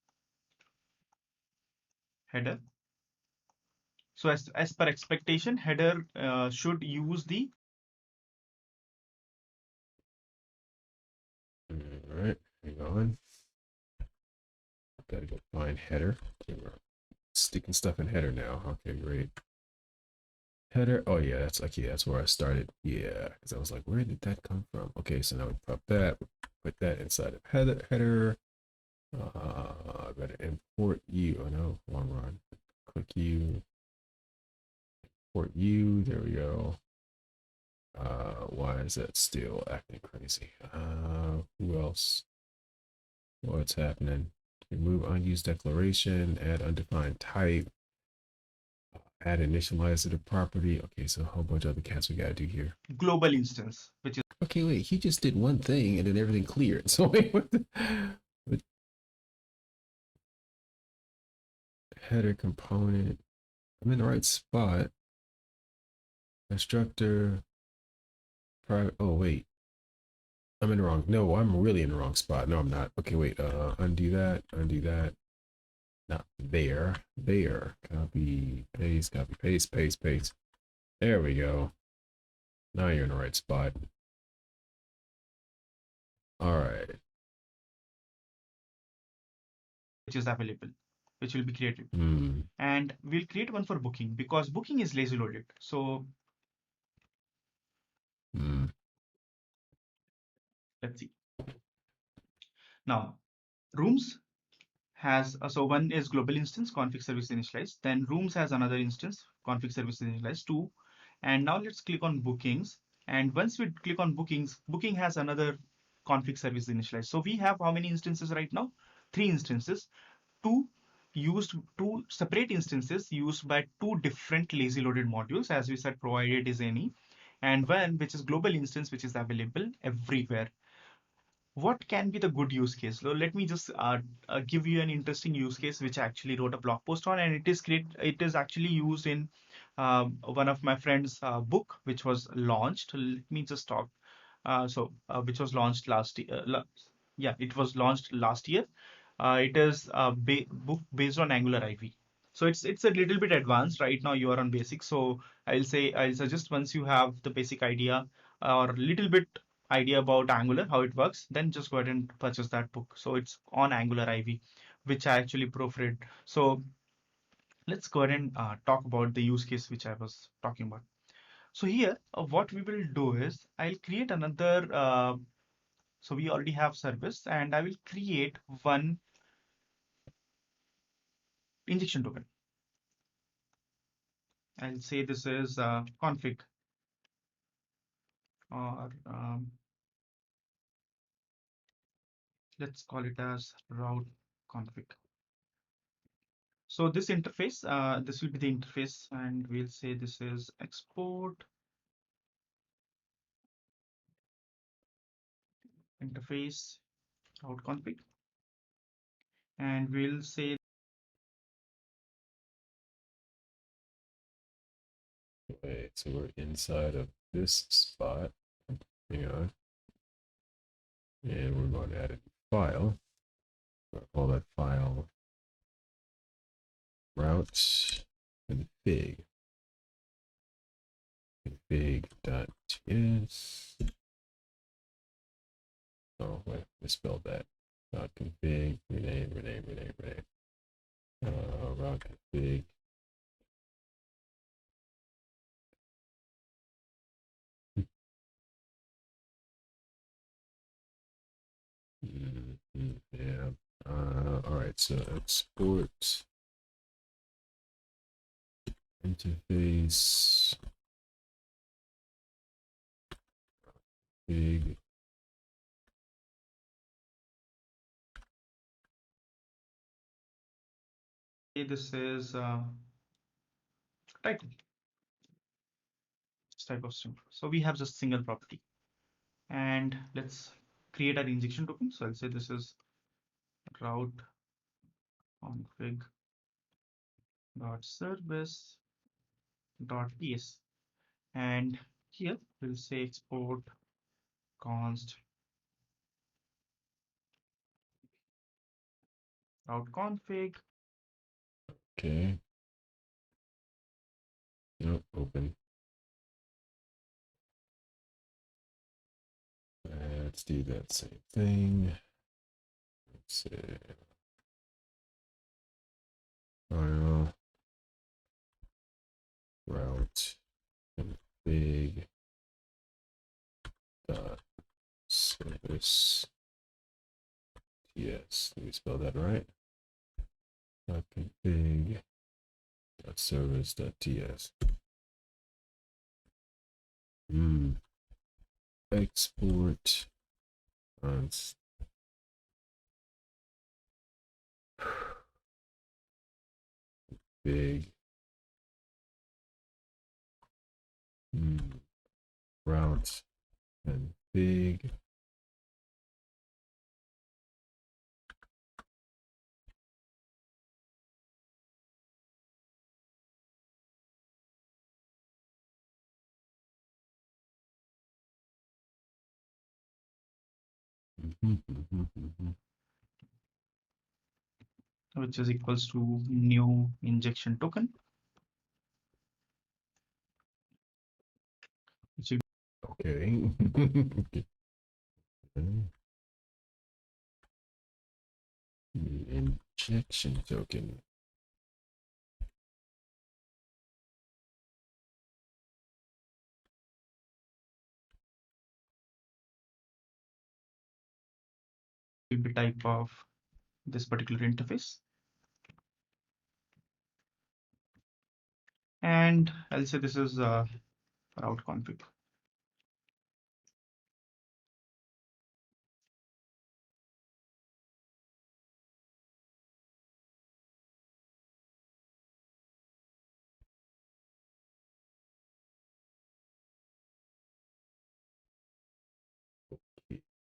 header. So as per expectation, header should use the All right, hang on. Gotta go find header. Okay, we're sticking stuff in header now. Okay, great. Header. Oh yeah, that's like, yeah, that's where I started. Yeah, because I was like, where did that come from? Okay, so now we pop that, put that inside of header. I gotta import you. Oh no, long run. Click you. Import you. There we go. Why is that still acting crazy? Who else? What's happening? Remove unused declaration, add undefined type, add initializer to property. Okay, so a whole bunch of other cats we gotta do here. Global instance, which is Okay, wait, he just did one thing and then everything cleared. So wait, what the what, header component? I'm in the right spot. Instructor, private. Oh wait, I'm in the wrong. No, I'm really in the wrong spot. No, I'm not. Okay, wait. Undo that. Undo that. Not there. There. Copy, paste, copy, paste, paste, paste. There we go. Now you're in the right spot. All right. available, which will be created. Hmm. And we'll create one for booking because booking is lazy loaded. So Hmm. let's see. Now, rooms has so one is global instance config service initialized, then rooms has another instance config service initialized too. And now let's click on bookings. And once we click on bookings, booking has another config service initialized. So we have how many instances right now? 3 instances, two separate instances used by two different lazy loaded modules, as we said, provided is any, and one which is global instance, which is available everywhere. What can be the good use case? So let me just give you an interesting use case which I actually wrote a blog post on, and it is actually used in one of my friend's book, which was launched. Let me just talk. Which was launched last year. Yeah, it was launched last year. It is a book based on Angular IV. So it's a little bit advanced right now. You are on basic, so I'll suggest once you have the basic idea or a little bit idea about Angular, how it works, then just go ahead and purchase that book. So it's on Angular IV, which I actually proofread. So let's go ahead and talk about the use case which I was talking about. So here, what we will do is I'll create another. So we already have service, and I will create one injection token. I'll say this is config, or let's call it as route config. So this interface, this will be the interface, and we'll say this is export interface route config, and we'll say Wait, so we're inside of this spot. Hang on. And we're going to add a file. Call that file route config. Config.ts. Oh, wait, misspelled that. Dot config, rename. Route config. Yeah. All right, so export interface big. this is title, this type of string. So we have just single property, and let's create an injection token. So I'll say this is route config dot service dot ps, and here we'll say export const route config. Okay. Nope, open. Let's do that same thing. let's see. File route config dot service. Yes, let me spell that right. Dot config dot service dot ts. Export big route and big which is equals to new injection token. okay. Injection token. The type of this particular interface. And I'll say this is route config.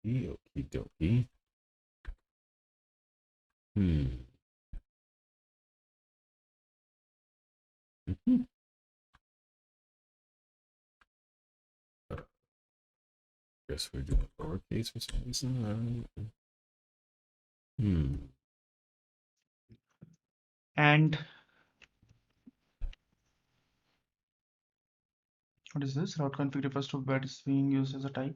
Okie dokie. Guess we're doing lowercase for some reason. And what is this? Route config refers to where it's being used as a type.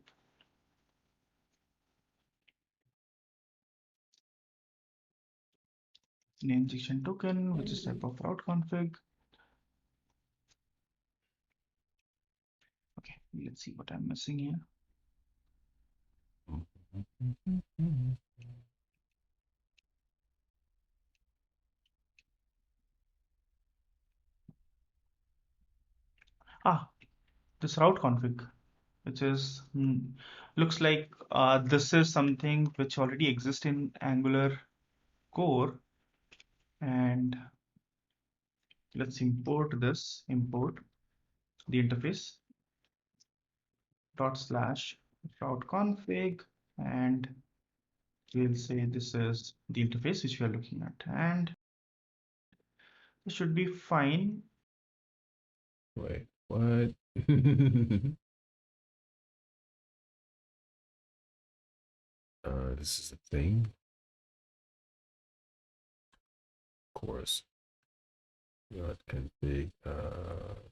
Name injection token, which is type of route config. Okay, let's see what I'm missing here. This route config, which is looks like this is something which already exists in Angular core. And let's import this, import the interface dot slash route config, and we'll say this is the interface which we are looking at, and it should be fine. Wait, what? This is a thing. Of course. Not config.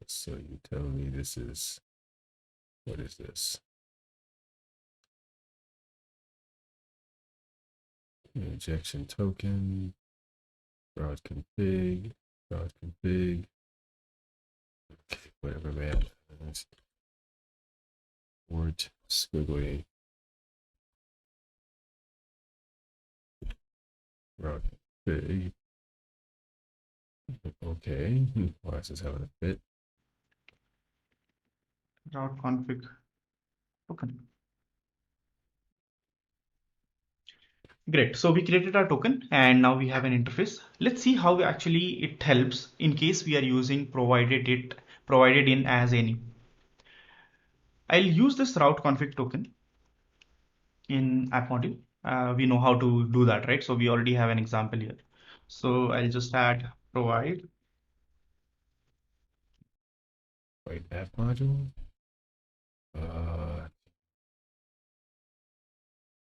So you tell me this is, what is this? Injection token, route config, whatever, man. Word squiggly. Route config. Okay. Why is this having a fit? Route config token. Great. So we created our token and now we have an interface. Let's see how actually it helps in case we are using provided in as any. I'll use this route config token in app module. We know how to do that, right? So we already have an example here. So I'll just add provide app module. The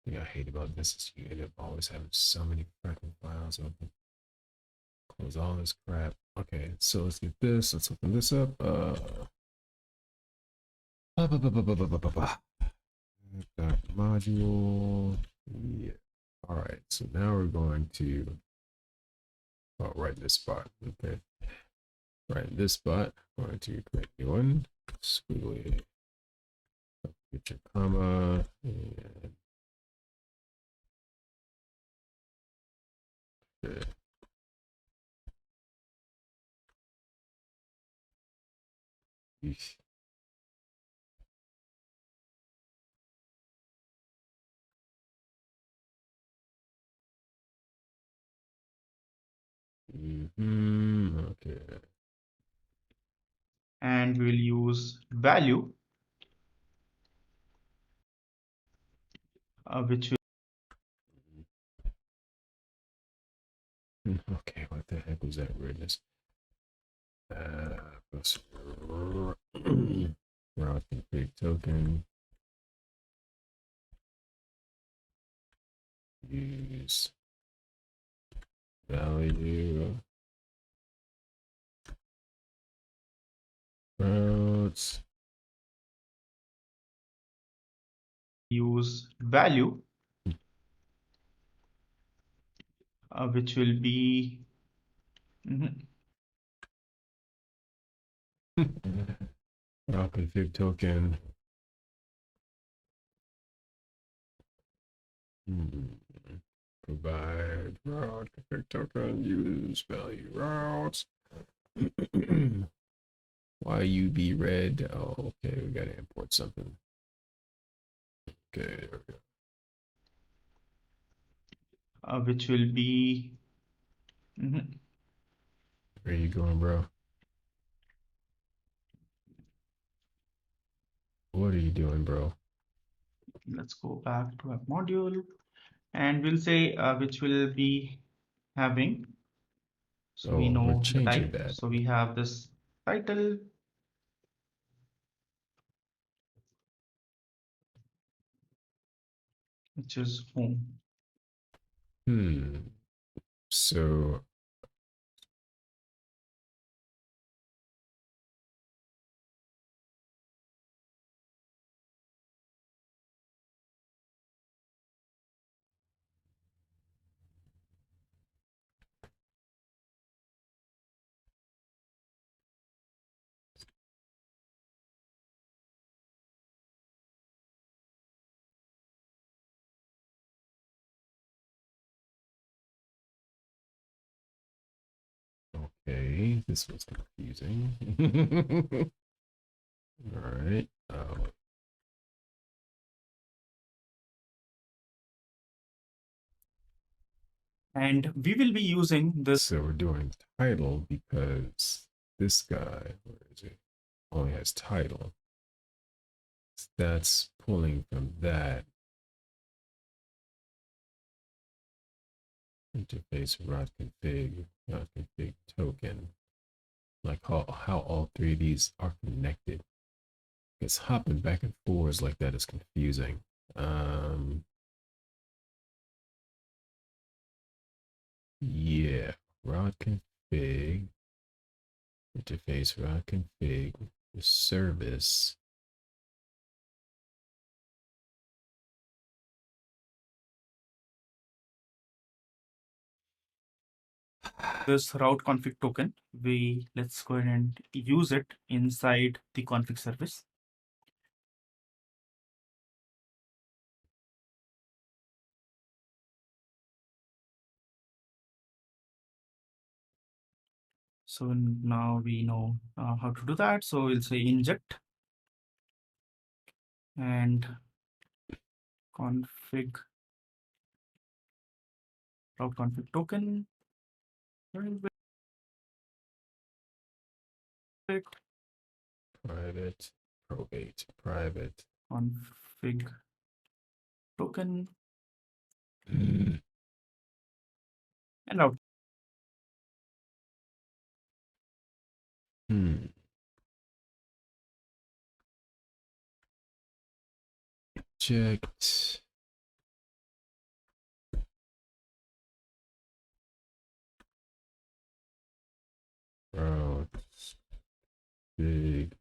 thing I hate about this is you end up always having so many freaking files open. Close all this crap. Okay, so let's get this. Let's open this up. Module. Yeah. All right, so now we're going to right in this spot. Okay, right in this spot. I'm going to create a new one. Squiggly. Get your comma and okay. Yeesh. Okay. And we'll use value, which will Okay, what the heck was that weirdness? Plus route config token. Use value routes. use value, which will be Route config token. Provide route config token. Use value routes. YUB red. Oh, okay. We gotta import something. Okay, there we go. which will be Where you going, bro? What are you doing, bro? let's go back to our module, and we'll say which will be having, so we Oh, we're know the changing type. that. So we have this title, which is home. So okay, this was confusing. All right. And we will be using this. So we're doing title because this guy, where is it? Only has title. That's pulling from that interface route config token. Like how all three of these are connected. It's hopping back and forwards like that is confusing. Yeah, route config interface route config the service. This route config token, let's go ahead and use it inside the config service. So now we know how to do that. So we'll say inject and config route config token. Private probate private Config token mm. and route. Checked. Route big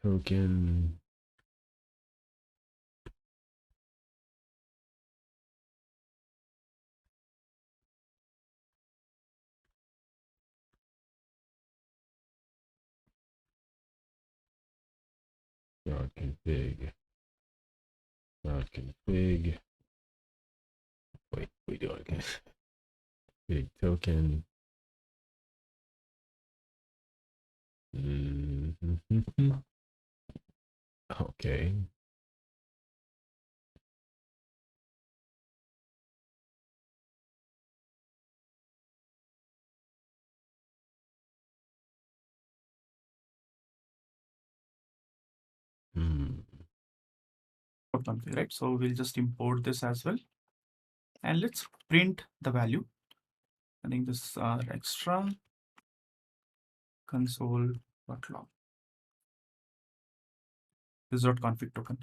token config. Route config. Wait, we do it again. Config token. Okay. Config, right? So we'll just import this as well, and let's print the value. I think this is our extra console.log. This is .config token.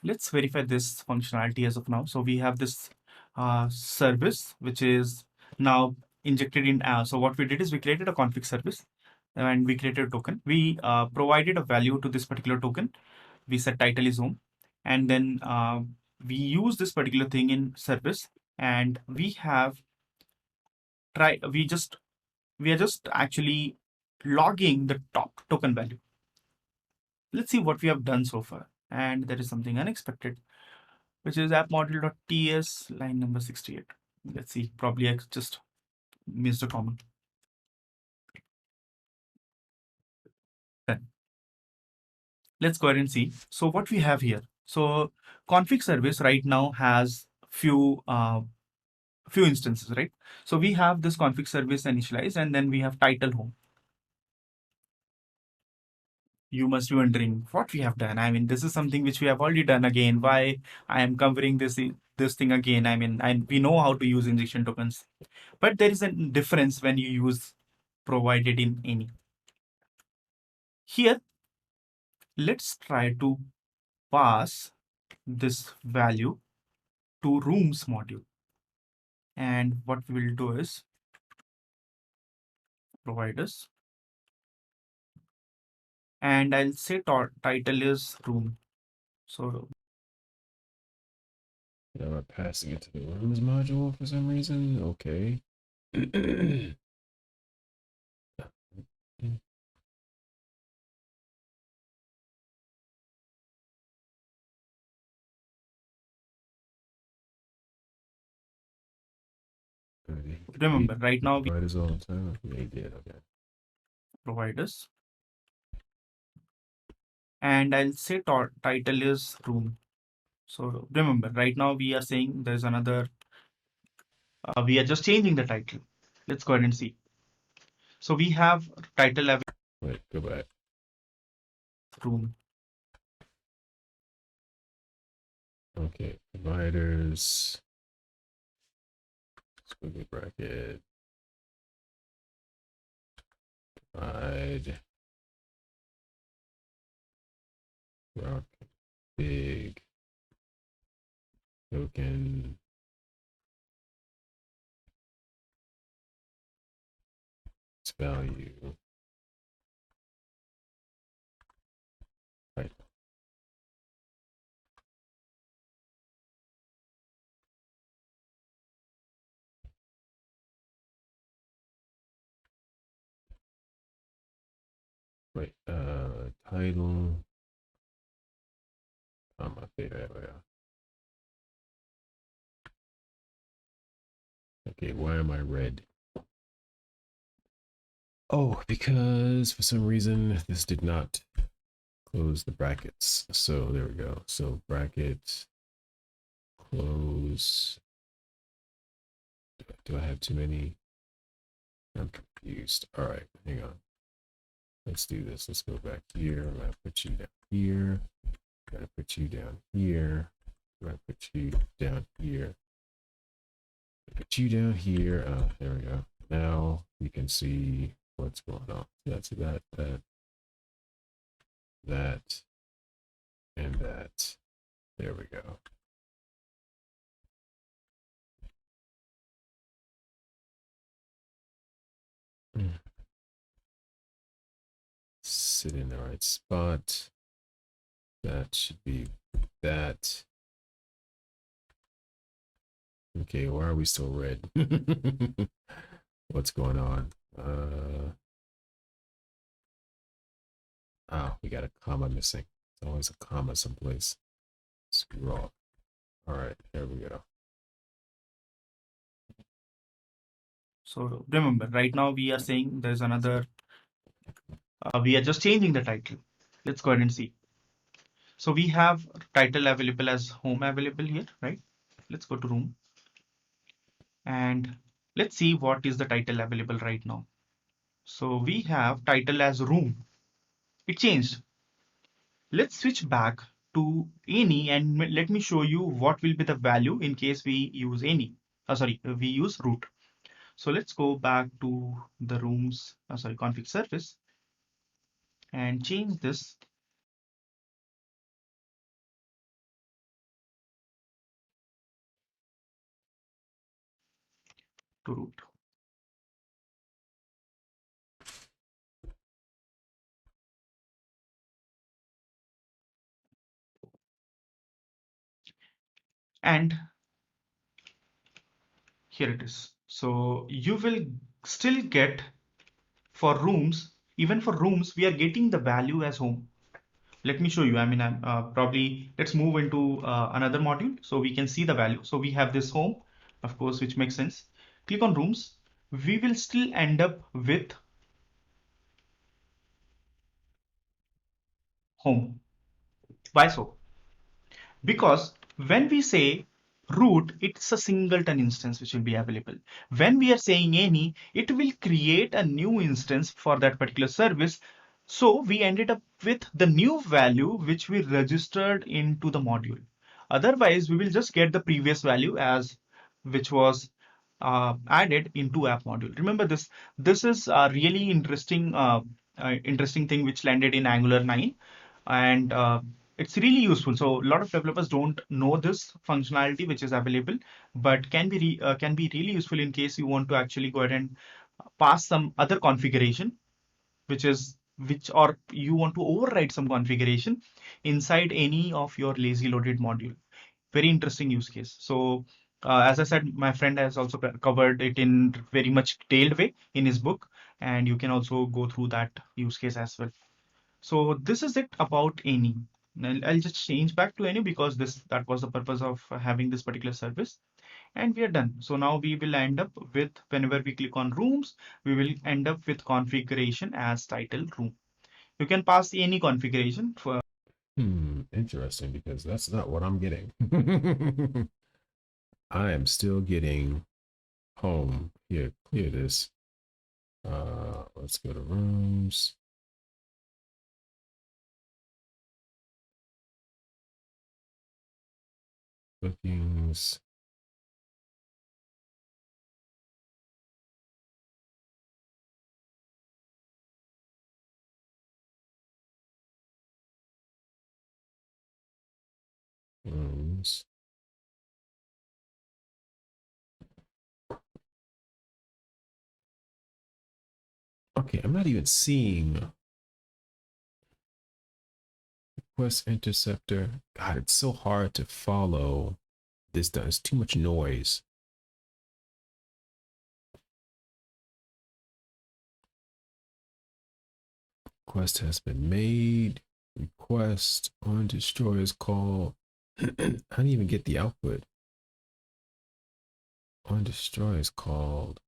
Let's verify this functionality as of now. So we have this service, which is now injected in. So what we did is we created a config service and we created a token. We provided a value to this particular token. We said title is home. And then we use this particular thing in service, and we have we are just actually logging the top token value. Let's see what we have done so far. And there is something unexpected, which is app module.ts line number 68. Let's see, probably I just missed a comment. Then let's go ahead and see. So what we have here. So config service right now has few instances, right? So we have this config service initialized, and then we have title home. You must be wondering what we have done. I mean, this is something which we have already done again. Why I am covering this thing again? I mean, we know how to use injection tokens, but there is a difference when you use provided in any. Here, let's try to pass this value to rooms module. And what we will do is providers. And I'll say title is room. So Now I'm passing it to the rooms module for some reason. Okay. remember, right now we providers all the time. Yeah, he did. Okay. providers. And I'll say title is room. So remember, right now we are saying there's another, we are just changing the title. Let's go ahead and see. So we have title. Wait, go back. Room. Okay, providers. Squiggly bracket. Provide. Route big. Token. Its value. Right. Wait, title. Oh, my favorite. Okay, why am I red? Oh, because for some reason this did not close the brackets. So there we go. So bracket, close. Do I have too many? I'm confused. All right, hang on. Let's do this. Let's go back here. I'm gonna put you down here. Gotta put you down here. I'm gonna put you down here. Put you down here. There we go. Now you can see what's going on. That's that, and that. There we go. Sit in the right spot. That should be that. Okay, why are we still red? What's going on? We got a comma missing. There's always a comma someplace. Screw off. All right, there we go. So remember, right now we are saying there's another, we are just changing the title. Let's go ahead and see. So we have title available as home available here, right? Let's go to room and let's see what is the title available right now. So we have title as room. It changed. Let's switch back to any and let me show you what will be the value in case we use any. We use root. So let's go back to the rooms, config service and change this to root. And here it is. So you will still get for rooms, even for rooms, we are getting the value as home. Let me show you. I mean, I'm probably, let's move into another module so we can see the value. So we have this home, of course, which makes sense. Click on rooms. We will still end up with home. Why so? Because when we say root, it's a singleton instance which will be available. When we are saying any, it will create a new instance for that particular service. So we ended up with the new value which we registered into the module. Otherwise, we will just get the previous value as which was added into app module. Remember this. This is a really interesting thing which landed in Angular 9, and it's really useful. So a lot of developers don't know this functionality which is available, but can be really useful in case you want to actually go ahead and pass some other configuration, which or you want to override some configuration inside any of your lazy loaded module. Very interesting use case. So as I said, my friend has also covered it in very much detailed way in his book, and you can also go through that use case as well. So this is it about any. I'll just change back to any because that was the purpose of having this particular service, and we are done. So now we will end up with, whenever we click on rooms, we will end up with configuration as title room. You can pass any configuration for. Interesting, because that's not what I'm getting. I am still getting home. Here, clear this. Let's go to rooms. Bookings. Rooms. Okay, I'm not even seeing Request Interceptor. God, it's so hard to follow this. Does too much noise. Request has been made. Request on destroy is called. I didn't even get the output. On destroy is called.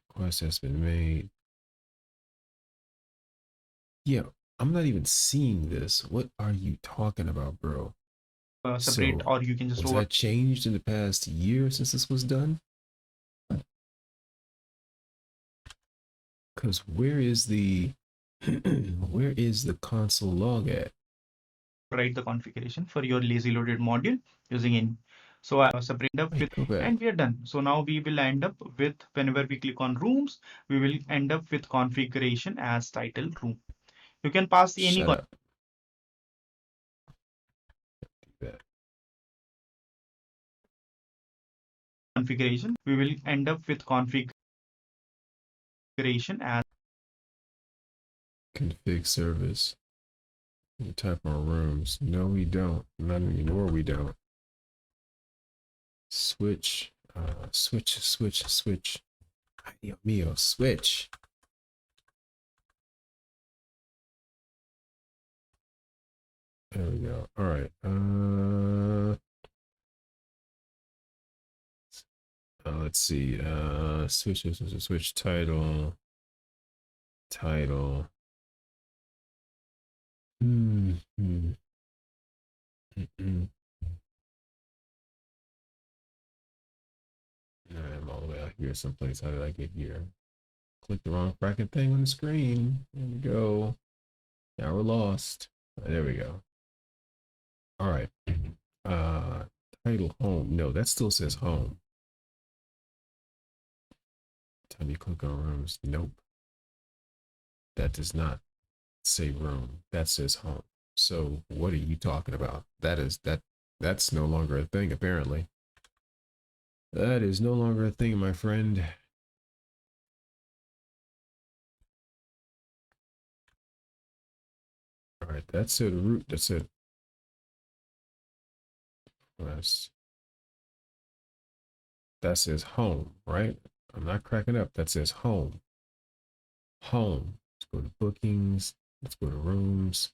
Request has been made. Yeah, I'm not even seeing this. What are you talking about, bro? Separate, So, or you can just was over. that changed in the past year since this was done? Because where is the where is the console log at? Write the configuration for your lazy loaded module using any. So I separate up with, Wait, go back. and we are done. So now we will end up with, whenever we click on rooms, we will end up with configuration as title room. You can pass any Shut up. Do that. configuration, we will end up with configuration as config service. We type our rooms. No, we don't. Not anymore. We don't. Switch. Switch. Ay, Dios mío, switch. There we go. All right. Let's see. Switch title. Title. I'm all the way out here someplace. How did I get here? Click the wrong bracket thing on the screen. There we go. Now we're lost. There we go. All right. Title home. No, that still says home. Time you click on rooms. Nope. That does not say room. That says home. So what are you talking about? That's no longer a thing, apparently. That is no longer a thing, my friend. All right, that's it. Root. That's it. That says home, right? I'm not cracking up. That says home. Home. Let's go to bookings. Let's go to rooms.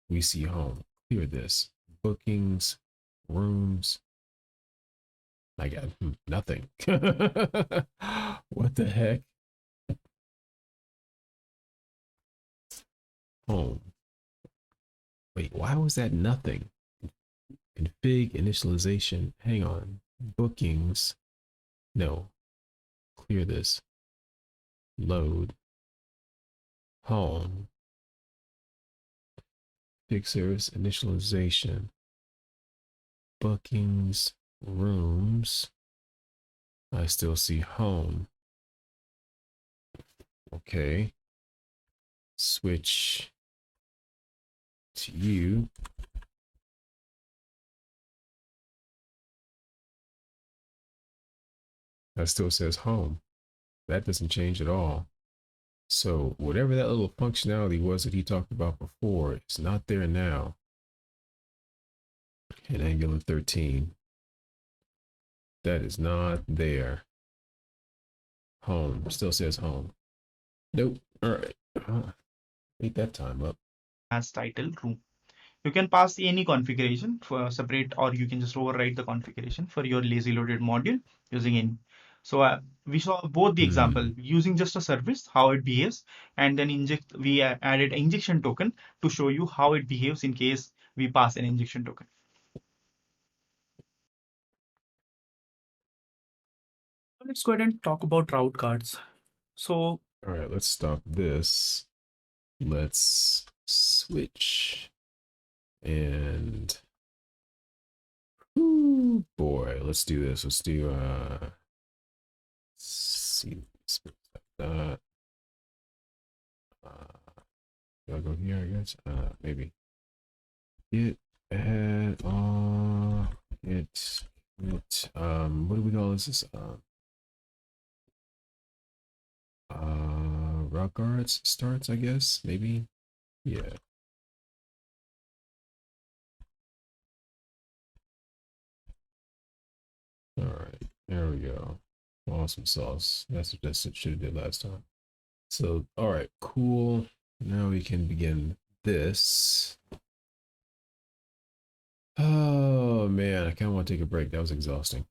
We see home. Clear this. Bookings, rooms. I got nothing. What the heck? Home. Wait, why was that nothing? Config initialization. Hang on. Bookings. No. Clear this. Load. Home. Config service initialization. Bookings. Rooms. I still see home. Okay. Switch to you. That still says home. That doesn't change at all. So whatever that little functionality was that he talked about before, it's not there now in Angular 13. That is not there. Home still says home. Nope. All right. Beat that time up. as title room. You can pass any configuration for separate, or you can just override the configuration for your lazy loaded module using any. So we saw both the example using just a service, how it behaves, and then we added an injection token to show you how it behaves in case we pass an injection token. Let's go ahead and talk about route guards. So, all right, let's stop this. Let's switch. And ooh, boy, let's do this. Let's do see that. Do I go here, I guess? Maybe. It had what do we call this? Route guards starts, I guess, maybe. Yeah. All right, there we go. Awesome sauce. That's what should have did last time. So, all right, cool. Now we can begin this. Oh man, I kind of want to take a break. That was exhausting.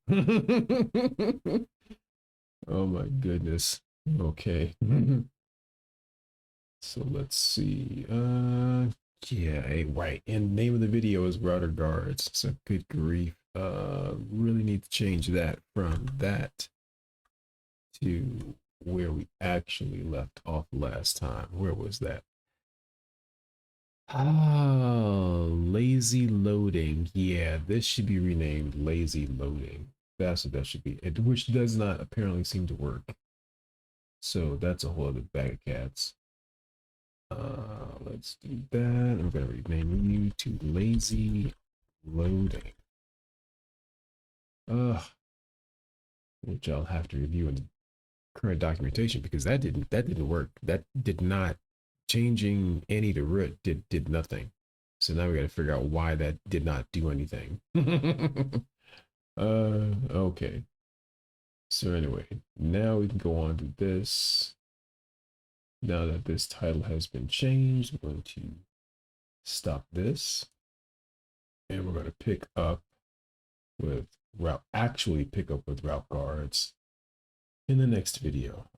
Oh my goodness. Okay. So let's see. Yeah, right. And name of the video is router guards. So good grief. Really need to change that from that to where we actually left off last time. Where was that? Lazy loading. Yeah, this should be renamed lazy loading. That's what that should be. Which does not apparently seem to work. So that's a whole other bag of cats. Let's do that. I'm gonna rename you to lazy loading. which I'll have to review in the current documentation because that didn't work. That did not changing any to root did nothing. So now we got to figure out why that did not do anything. Okay. So anyway, now we can go on to this. Now that this title has been changed, we're going to stop this. And we're going to pick up with route guards in the next video.